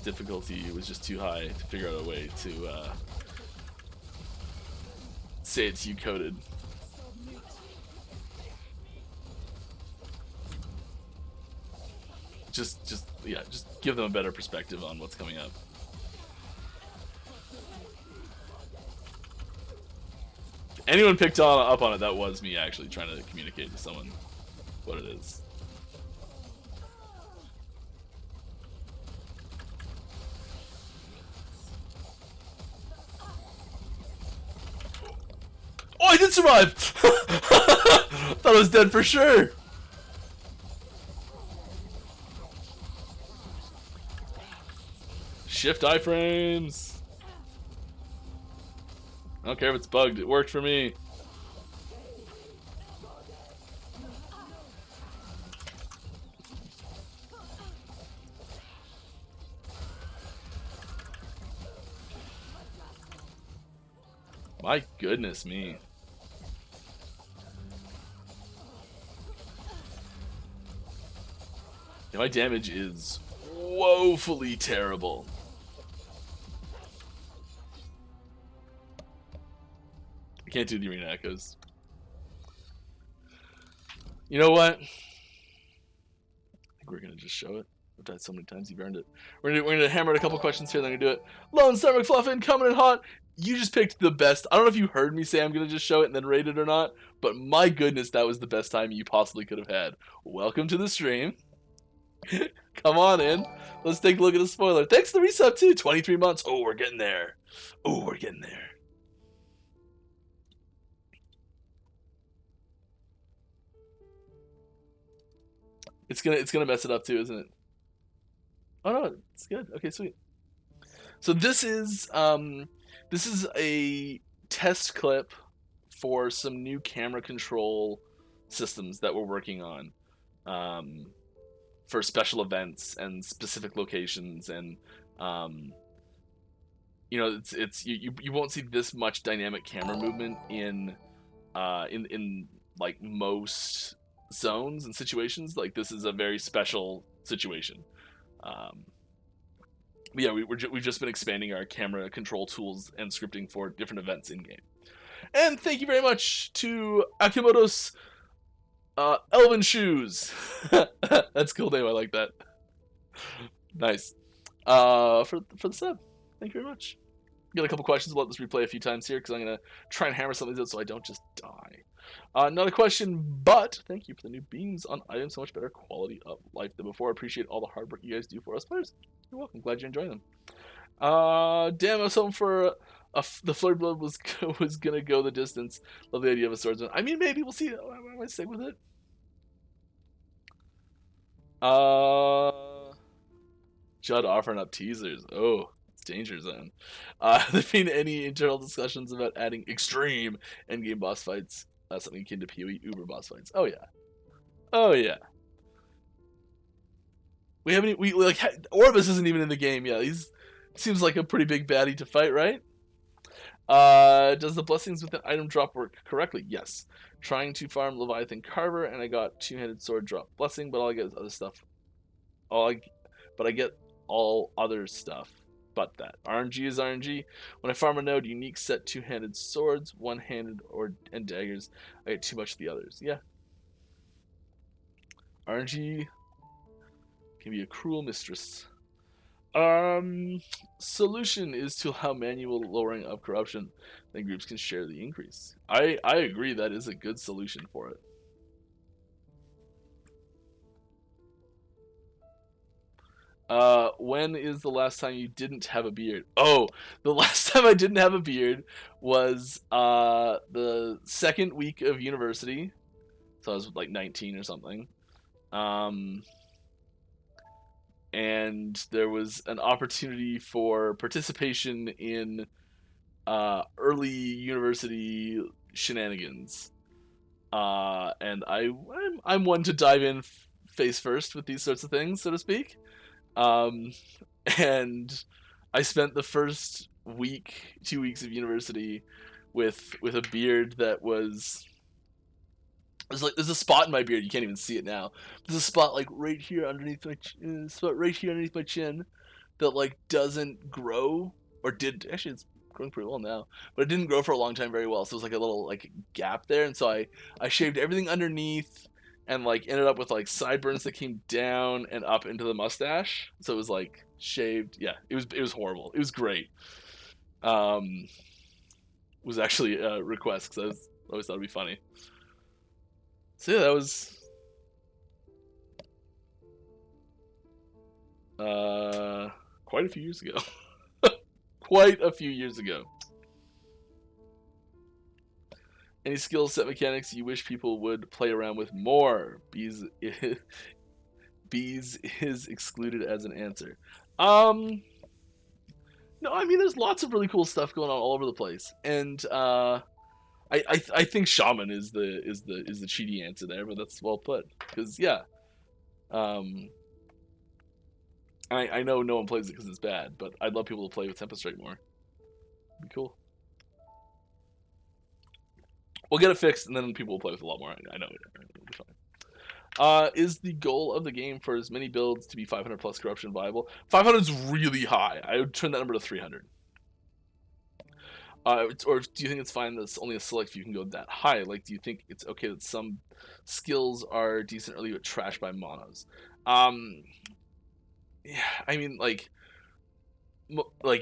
Difficulty was just too high to figure out a way to say it's you coded. Just give them a better perspective on what's coming up. If anyone picked up on it, that was me actually trying to communicate to someone what it is. Oh, I did survive! Thought I was dead for sure. Shift iframes. I don't care if it's bugged. It worked for me. My goodness me. Yeah, my damage is woefully terrible. I can't do the arena echoes. You know what? I think we're gonna just show it. I've died so many times, you've earned it. We're gonna hammer out a couple questions here, then we're gonna do it. Lone Star McFluffin coming in hot. You just picked the best. I don't know if you heard me say I'm gonna just show it and then rate it or not, but my goodness, that was the best time you possibly could have had. Welcome to the stream. Come on in. Let's take a look at the spoiler. Thanks for the resub too. 23 months. Oh, we're getting there. Oh, we're getting there. It's gonna mess it up too, isn't it? Oh no, it's good. Okay, sweet. So this is a test clip for some new camera control systems that we're working on for special events and specific locations, and you know, you won't see this much dynamic camera movement in like most zones and situations. Like, this is a very special situation. Yeah, we've just been expanding our camera control tools and scripting for different events in game. And thank you very much to Akimoto's Elven Shoes. That's a cool name. I like that. Nice. For the sub. Thank you very much. Got a couple questions. We'll let this replay a few times here because I'm gonna try and hammer some of these out so I don't just die. Not a question, but thank you for the new beams on items. So much better quality of life than before. Appreciate all the hard work you guys do for us players. You're welcome. Glad you're enjoying them. Damn, I was hoping for the flurry blood was gonna go the distance. Love the idea of a swordsman. I mean, maybe we'll see. I might stick with it. Judd offering up teasers. Oh, it's danger zone. There been any internal discussions about adding extreme endgame boss fights? Something akin to PoE Uber boss fights. Oh yeah. Oh yeah. We haven't. We like Orbis isn't even in the game yet. He's seems like a pretty big baddie to fight, right? Does the blessings with an item drop work correctly? Yes. Trying to farm Leviathan Carver, and I got two-handed sword drop blessing, but all I get is other stuff. But I get all other stuff but that. RNG is RNG. When I farm a node, unique set two-handed swords, one-handed and daggers. I get too much of the others. Yeah. RNG can be a cruel mistress. Solution is to allow manual lowering of corruption. Then groups can share the increase. I agree that is a good solution for it. When is the last time you didn't have a beard? Oh, the last time I didn't have a beard was the second week of university. So I was like 19 or something. And there was an opportunity for participation in early university shenanigans. And I'm one to dive in face first with these sorts of things, so to speak. And I spent the first 2 weeks of university with a beard that was there's a spot in my beard, you can't even see it now. There's a spot like right here underneath my chin that like doesn't grow, or did actually, it's growing pretty well now, but it didn't grow for a long time very well. So it was like a little like gap there, and so I shaved everything underneath and like ended up with like sideburns that came down and up into the mustache. So it was like shaved. Yeah, it was horrible. It was great. It was actually a request because I always thought it'd be funny. So yeah, that was quite a few years ago. Quite a few years ago. Any skill set mechanics you wish people would play around with more? Bees is excluded as an answer. No, I mean there's lots of really cool stuff going on all over the place, and I think shaman is the cheaty answer there, but that's well put. Because yeah, I know no one plays it because it's bad, but I'd love people to play with Tempest Strike more. It'd be cool. We'll get it fixed, and then people will play with a lot more. I know it'll be fine. Is the goal of the game for as many builds to be 500 plus corruption viable? 500 is really high. I would turn that number to 300. Or do you think it's fine that it's only a select few can go that high? Like, do you think it's okay that some skills are decent early but trash by monos? Yeah, I mean, like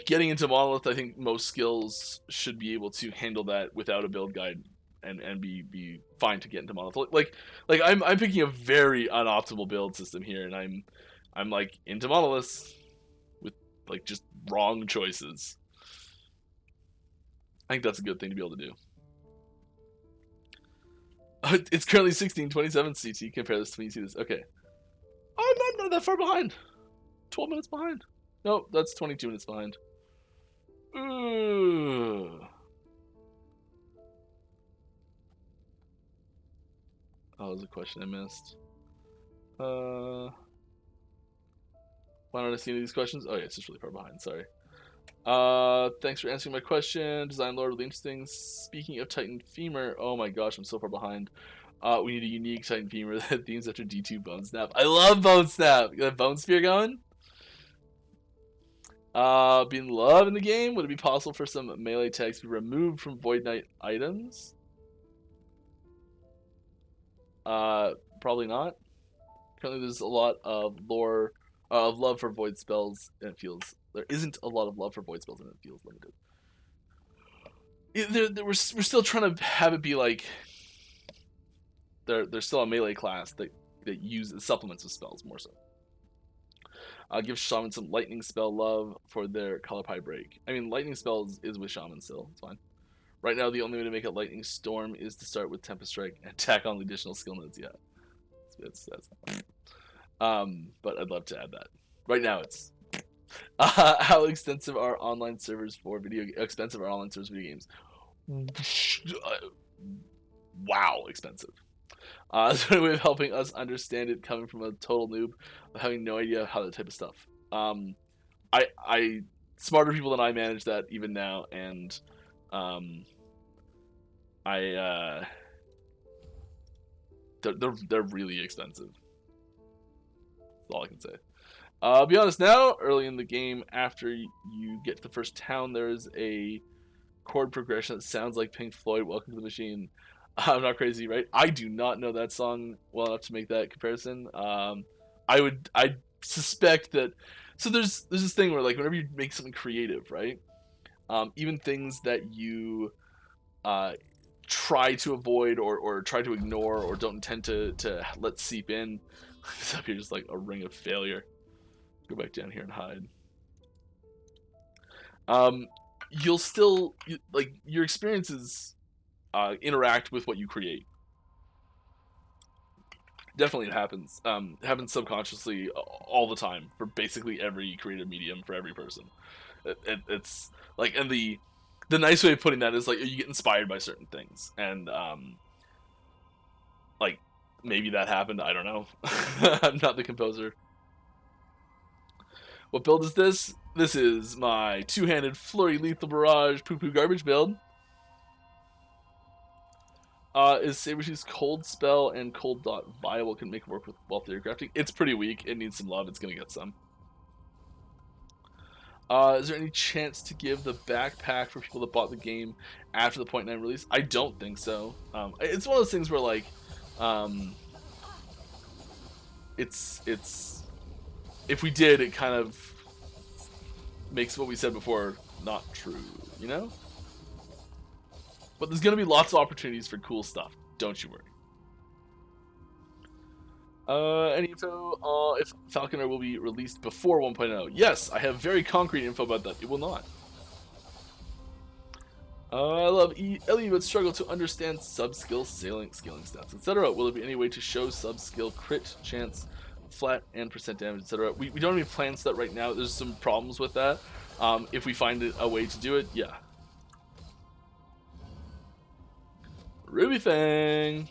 getting into monolith, I think most skills should be able to handle that without a build guide and be fine to get into monolith. Like I'm picking a very unoptimal build system here, and I'm like into monoliths with like just wrong choices. I think that's a good thing to be able to do. It's currently 16:27 CT. Compare this to when you see this. Okay. I'm not that far behind. 12 minutes behind. Nope, that's 22 minutes behind. Ooh. Oh, there's a question I missed. Why don't I see any of these questions? Oh yeah, it's just really far behind, sorry. Thanks for answering my question. Design lore really interesting. Speaking of Titan Femur, oh my gosh, I'm so far behind. We need a unique Titan Femur that themes after D2 Bone Snap. I love Bone Snap! You got a Bone Spear going? Being love in the game, would it be possible for some melee tags to be removed from Void Knight items? Probably not. Currently there's a lot of lore, of love for void spells, and it feels there isn't a lot of love for void spells, and it feels limited. We're still trying to have it be like they're still a melee class that uses supplements with spells more so. Give shaman some lightning spell love for their color pie break. I mean, lightning spells is with shaman still. It's fine. Right now, the only way to make a lightning storm is to start with Tempest Strike and tack on the additional skill nodes. Yeah, that's but I'd love to add that. Right now, it's how extensive are online servers for expensive are online servers for video games? Wow, expensive. Is there a way of helping us understand it coming from a total noob, having no idea how that type of stuff? I smarter people than I manage that even now, and they're really expensive. That's all I can say. I'll be honest now, early in the game, after you get to the first town, there is a chord progression that sounds like Pink Floyd, Welcome to the Machine. I'm not crazy, right? I do not know that song well enough to make that comparison. I suspect that, so there's this thing where, like, whenever you make something creative, right? Even things that you try to avoid or try to ignore or don't intend to let seep in. It's up here just like a ring of failure. Go back down here and hide. You'll still like your experiences interact with what you create. Definitely it happens. It happens subconsciously all the time for basically every creative medium for every person. It's like, and the nice way of putting that is like you get inspired by certain things, and like maybe that happened. I don't know. I'm not the composer. What build is this? This is my two-handed flurry lethal barrage poo-poo garbage build. Is Sabertooth's cold spell and cold dot viable? Can make it work with wealthier crafting? It's pretty weak. It needs some love. It's gonna get some. Is there any chance to give the backpack for people that bought the game after the 0.9 release? I don't think so. It's one of those things where, like, it's if we did, it kind of makes what we said before not true, you know? But there's gonna be lots of opportunities for cool stuff. Don't you worry. Any info if Falconer will be released before 1.0? Yes, I have very concrete info about that. It will not. I love Ellie, but struggle to understand sub-skill scaling stats, etc. Will there be any way to show sub-skill crit chance, flat, and percent damage, etc.? We don't have any plans for that right now. There's some problems with that. If we find a way to do it, yeah. Ruby Fang.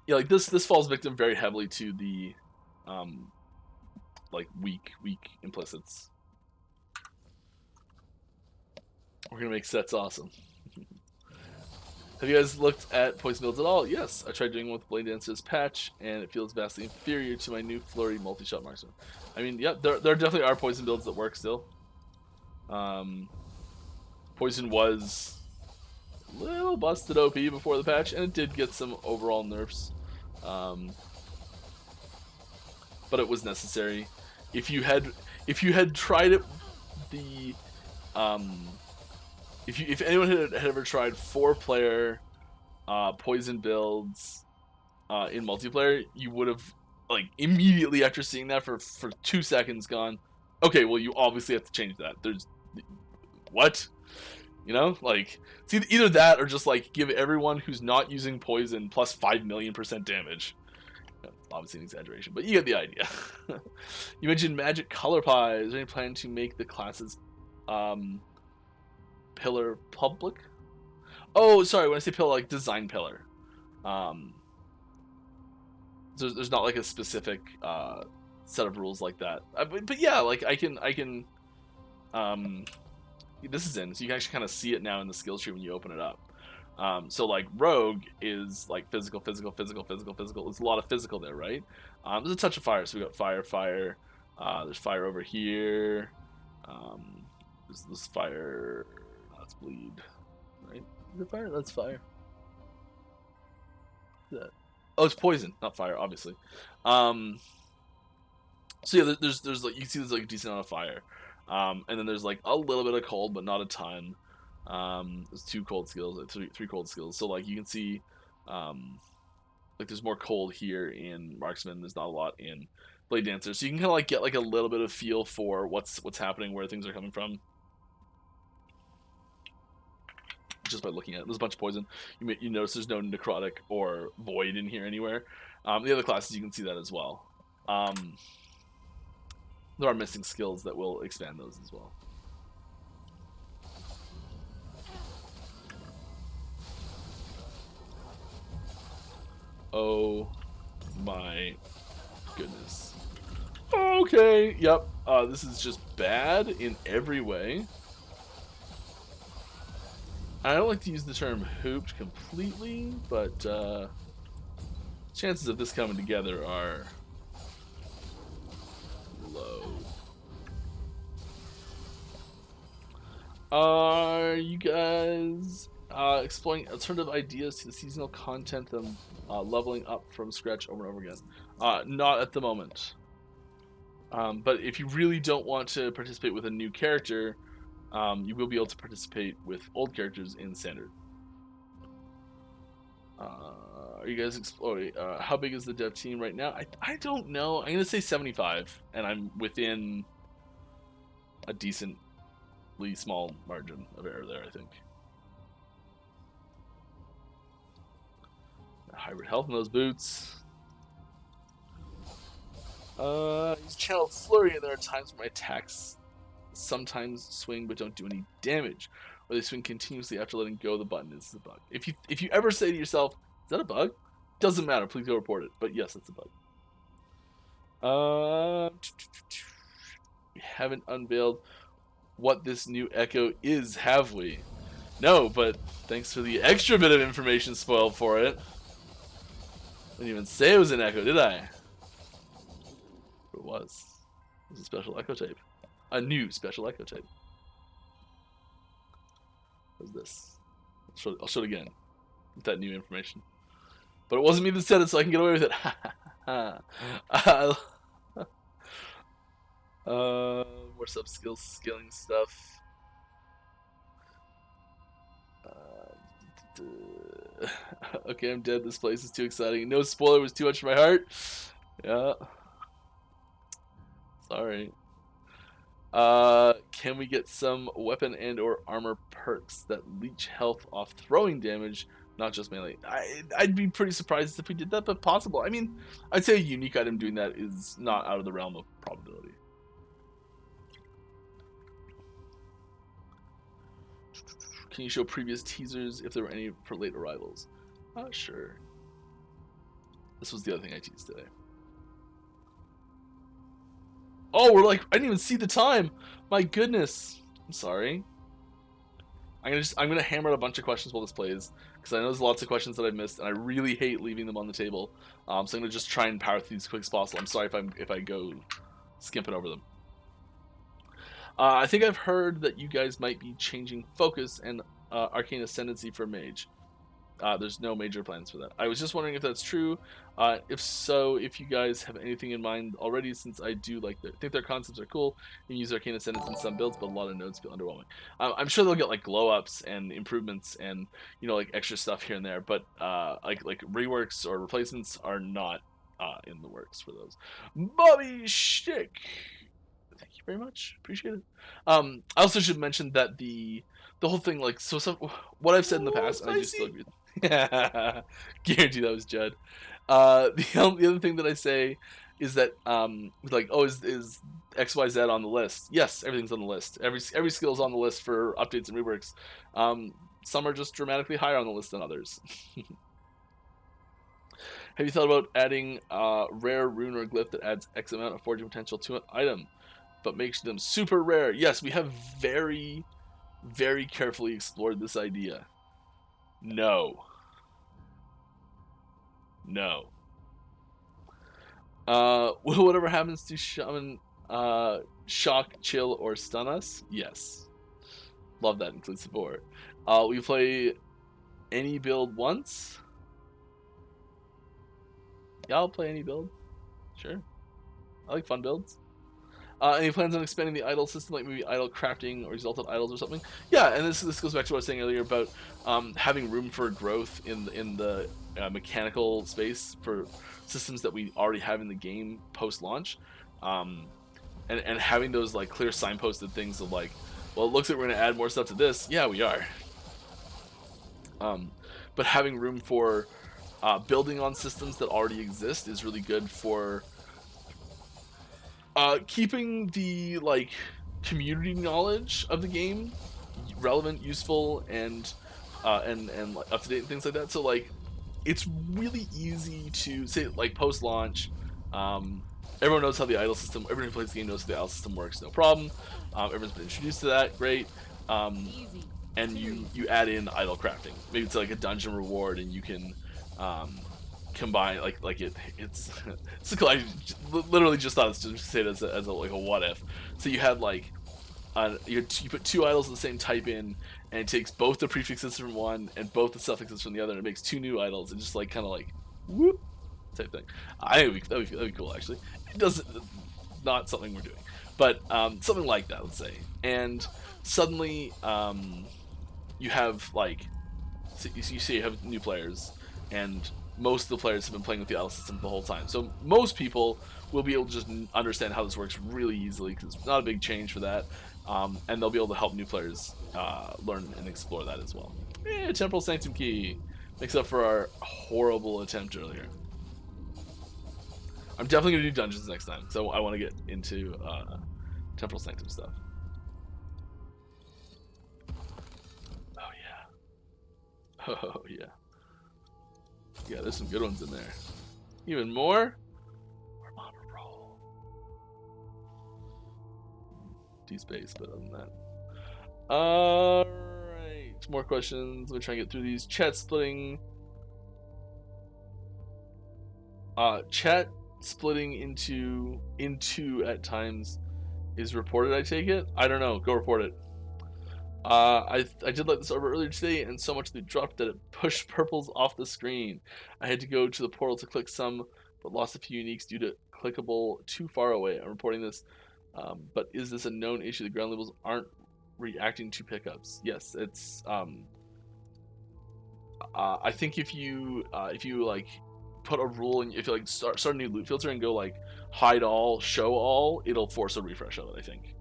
Yeah, like this falls victim very heavily to the like weak implicits. We're gonna make sets awesome. Have you guys looked at poison builds at all? Yes, I tried doing one with Blade Dancer's patch, and it feels vastly inferior to my new Flurry multi-shot marksman. I mean, yeah, there definitely are poison builds that work still. Poison was a little busted OP before the patch, and it did get some overall nerfs. But it was necessary. If you had tried it, if anyone had ever tried 4-player poison builds in multiplayer, you would have, like, immediately after seeing that for 2 seconds gone, okay, well, you obviously have to change that. There's what? You know, like, it's either that or just like give everyone who's not using poison plus 5 million% damage. Obviously an exaggeration, but you get the idea. You mentioned magic color pie. Is there any plan to make the classes pillar public? Oh, sorry, when I say pillar, like design pillar. There's not like a specific set of rules like that. But yeah, like I can this is in, so you can actually kind of see it now in the skills tree when you open it up. So like rogue is like physical. There's a lot of physical there, right? There's a touch of fire, so we got fire. There's fire over here. There's this fire. That's bleed, right? Is it fire? That's fire. What's that? Oh, it's poison, not fire, obviously. So yeah, there's like you see there's like a decent amount of fire, and then there's like a little bit of cold, but not a ton. There's two cold skills, three cold skills. So like you can see, like there's more cold here in marksman. There's not a lot in blade dancer, so you can kind of like get like a little bit of feel for what's happening, where things are coming from, just by looking at it. There's a bunch of poison. You notice there's no necrotic or void in here anywhere. The other classes you can see that as well. There are missing skills that will expand those as well. Oh my goodness. Okay, yep. This is just bad in every way. I don't like to use the term hooped completely, but chances of this coming together are low. Are you guys exploring alternative ideas to the seasonal content and leveling up from scratch over and over again? Not at the moment. But if you really don't want to participate with a new character, you will be able to participate with old characters in standard. Are you guys exploring? How big is the dev team right now? I don't know. I'm gonna say 75, and I'm within a decently small margin of error there, I think. Hybrid health in those boots. He's channeled flurry, and there are times where my attacks sometimes swing but don't do any damage, or they swing continuously after letting go of the button. This is a bug. If you ever say to yourself, "Is that a bug?" Doesn't matter. Please go report it. But yes, it's a bug. We haven't unveiled what this new Echo is, have we? No, but thanks for the extra bit of information spoiled for it. Didn't even say it was an Echo, did I? It was. It was a special Echo tape. A new special Echo tape. What's this? I'll show it again with that new information. But it wasn't me that said it, so I can get away with it. More sub-skill scaling stuff. Okay, I'm dead. This place is too exciting. No spoiler was too much for my heart. Yeah. Sorry. Can we get some weapon and or armor perks that leech health off throwing damage, not just melee? I'd be pretty surprised if we did that, but possible. I mean, I'd say a unique item doing that is not out of the realm of probability. Can you show previous teasers if there were any for late arrivals? Sure. This was the other thing I teased today. Oh, we're like, I didn't even see the time. My goodness. I'm sorry. I'm gonna hammer out a bunch of questions while this plays, because I know there's lots of questions that I missed, and I really hate leaving them on the table. So I'm gonna just try and power through these as quick as possible. I'm sorry if I go skimping over them. I think I've heard that you guys might be changing focus and arcane ascendancy for mage. There's no major plans for that. I was just wondering if that's true. If so, if you guys have anything in mind already, since I do think their concepts are cool. You can use Arcane Ascendance in some builds, but a lot of nodes feel underwhelming. I'm sure they'll get like glow ups and improvements and like extra stuff here and there, but like reworks or replacements are not in the works for those. Bobby Shtick, thank you very much, appreciate it. I also should mention that the whole thing, like, so what I've said in the past, and I just agree. Guarantee that was Judd. The other thing that I say is that like, oh, is XYZ on the list? Yes, everything's on the list. Every skill is on the list for updates and reworks. Some are just dramatically higher on the list than others. Have you thought about adding rare rune or glyph that adds X amount of forging potential to an item, but makes them super rare? Yes, we have very, very carefully explored this idea. No. Will whatever happens to Shaman shock, chill, or stun us? Yes. Love that includes support. We play any build once? Yeah, I'll play any build. Sure. I like fun builds. Any plans on expanding the idol system, like maybe idol crafting or exalted idols or something? Yeah, and this goes back to what I was saying earlier about having room for growth in the mechanical space for systems that we already have in the game post launch, um, and having those like clear signposted things of like, well, it looks like we're going to add more stuff to this. Yeah, we are. But having room for building on systems that already exist is really good for keeping the like community knowledge of the game relevant, useful, and like, up to date and things like that. So like, it's really easy to say like post launch. Um, Everyone knows how the idle system. Everyone who plays the game knows how the idle system works. No problem. Everyone's been introduced to that. Great.
Easy.
And you add in idle crafting. Maybe it's like a dungeon reward, and you can combine it's so I literally just thought to say it as a like a what if. So you had like you put two idols of the same type in, and it takes both the prefixes from one and both the suffixes from the other, and it makes two new idols. And just like kind of like whoop type thing. That'd be cool actually. It doesn't not something we're doing, but something like that, let's say. And suddenly you have like you see you have new players, and most of the players have been playing with the idle system the whole time. So most people will be able to just understand how this works really easily because it's not a big change for that, and they'll be able to help new players learn and explore that as well. Temporal Sanctum Key makes up for our horrible attempt earlier. I'm definitely going to do dungeons next time, so I want to get into Temporal Sanctum stuff. Oh yeah. Yeah, there's some good ones in there. Even more? We're on a roll. D-space, but other than that. Alright. More questions. Let me try and get through these. Chat splitting. Chat splitting into at times is reported, I take it? I don't know. Go report it. I did like this server earlier today, and so much loot dropped that it pushed purples off the screen. I had to go to the portal to click some, but lost a few uniques due to clickable too far away. I'm reporting this, but is this a known issue? The ground levels aren't reacting to pickups. Yes, it's. I think if you like put a rule and if you like start a new loot filter and go like hide all, show all, it'll force a refresh of it. I think.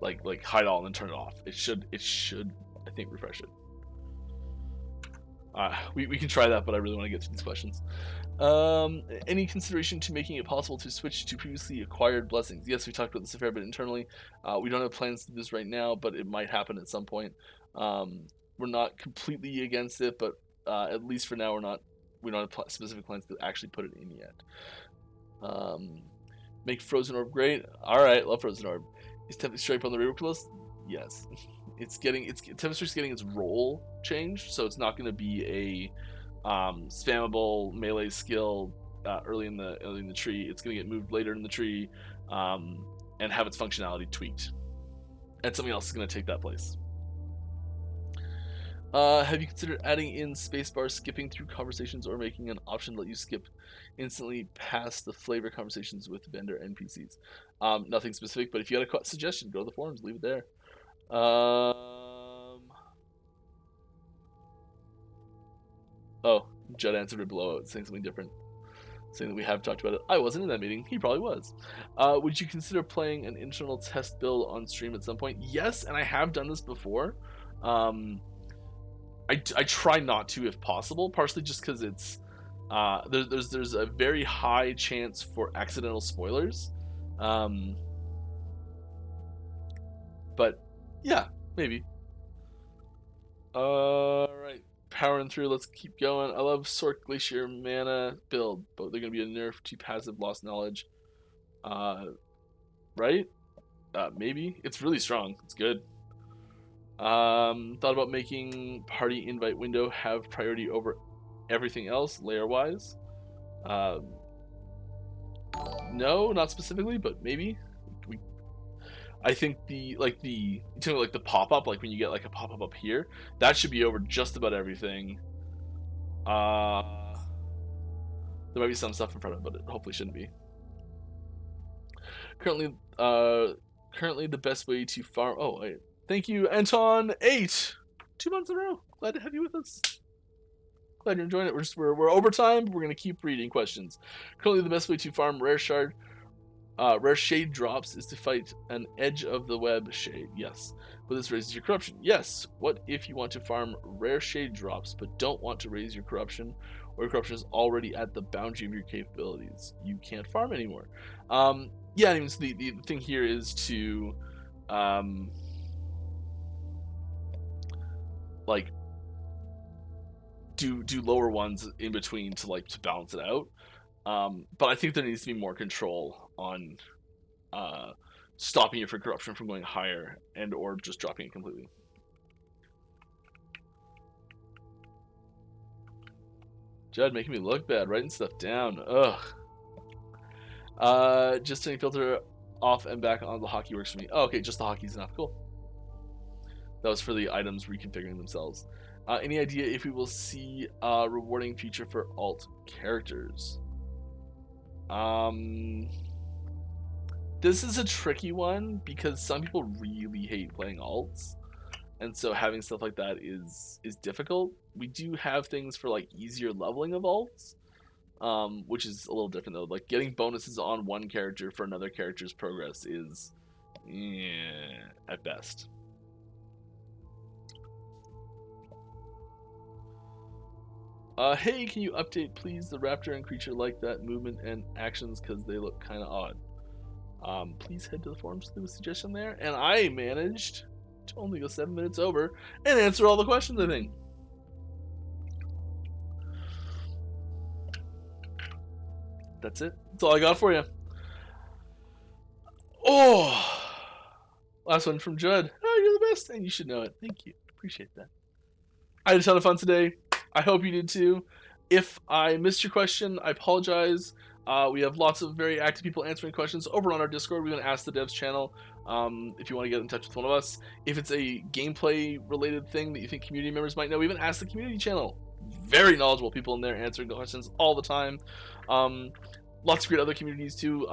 Like hide all and then turn it off. It should I think refresh it. We can try that, but I really want to get to these questions. Any consideration to making it possible to switch to previously acquired blessings? Yes, we talked about this a fair bit internally. We don't have plans to do this right now, but it might happen at some point. We're not completely against it, but at least for now we don't have specific plans to actually put it in yet. Make Frozen Orb great. All right, love Frozen Orb. Is Tempest Stripe on the rework list? Yes. Tempest Stripe's getting its role changed, so it's not going to be a spammable melee skill early in the tree. It's going to get moved later in the tree, and have its functionality tweaked. And something else is going to take that place. Have you considered adding in spacebar skipping through conversations or making an option to let you skip instantly past the flavor conversations with vendor NPCs? Nothing specific, but if you had a suggestion, go to the forums, leave it there. Oh, Judd answered it below, saying something different. Saying that we have talked about it. I wasn't in that meeting. He probably was. Would you consider playing an internal test build on stream at some point? Yes, and I have done this before. I try not to if possible, partially just because it's there's a very high chance for accidental spoilers. But yeah, maybe. Alright, powering through, let's keep going. I love Sork Glacier mana build, but they're gonna be a nerf to passive lost knowledge. Right? Maybe. It's really strong. It's good. Thought about making party invite window have priority over everything else layer wise. No, not specifically, but maybe. I think the pop up, like when you get like a pop up here, that should be over just about everything. The There might be some stuff in front of it, but it hopefully shouldn't be. Currently, the best way to farm. Oh, wait. Thank you, Anton8. 2 months in a row. Glad to have you with us. Glad you're enjoying it. We're over time. We're gonna keep reading questions. Currently, the best way to farm rare shade drops is to fight an edge of the web shade. Yes, but this raises your corruption. Yes. What if you want to farm rare shade drops but don't want to raise your corruption, or your corruption is already at the boundary of your capabilities? You can't farm anymore. Yeah. I mean, so the thing here is to like do lower ones in between to balance it out. But I think there needs to be more control on stopping it for corruption from going higher, and or just dropping it completely. Judd making me look bad, writing stuff down. Ugh. Just turning filter off and back on the hockey works for me. Oh, okay, just the hockey's enough. Cool. That was for the items reconfiguring themselves. Any idea if we will see a rewarding feature for alt characters? This is a tricky one because some people really hate playing alts, and so having stuff like that is difficult. We do have things for like easier leveling of alts, which is a little different though. Like getting bonuses on one character for another character's progress is, at best. Hey, can you update please the raptor and creature like that movement and actions because they look kind of odd. Please head to the forums to leave a suggestion there. And I managed to only go 7 minutes over and answer all the questions, I think. That's it. That's all I got for you. Oh, last one from Judd. Oh, you're the best, and you should know it. Thank you. Appreciate that. I had a ton of fun today. I hope you did too. If I missed your question, I apologize. We have lots of very active people answering questions over on our Discord. We're going to Ask the Devs channel if you want to get in touch with one of us. If it's a gameplay related thing that you think community members might know, we even Ask the Community channel. Very knowledgeable people in there answering the questions all the time. Lots of great other communities too.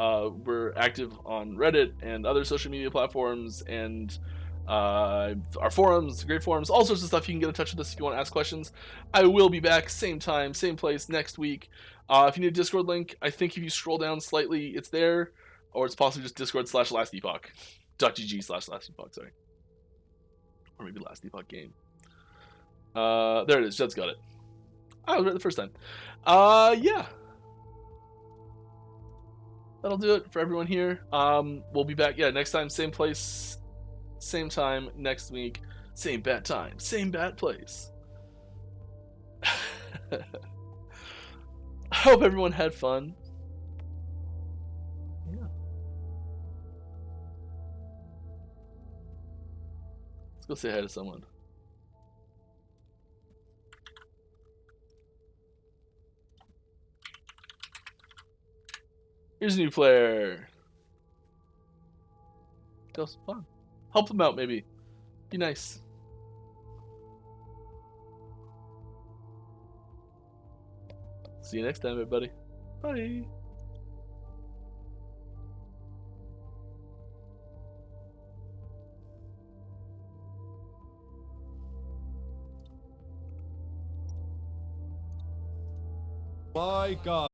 We're active on Reddit and other social media platforms, and our forums, great forums, all sorts of stuff. You can get in touch with us if you want to ask questions. I will be back same time, same place next week. If you need a Discord link, I think if you scroll down slightly, it's there, or it's possibly just Discord/Last Epoch, .gg/Last Epoch, sorry, or maybe Last Epoch game. There it is. Judd's got it. I was right the first time. Yeah. That'll do it for everyone here. We'll be back, next time, same place, same time next week, same bat time, same bat place. I hope everyone had fun. Yeah. Let's go say hi to someone. Here's a new player. Go have some fun. Help them out, maybe. Be nice. See you next time, everybody. Bye.
My God.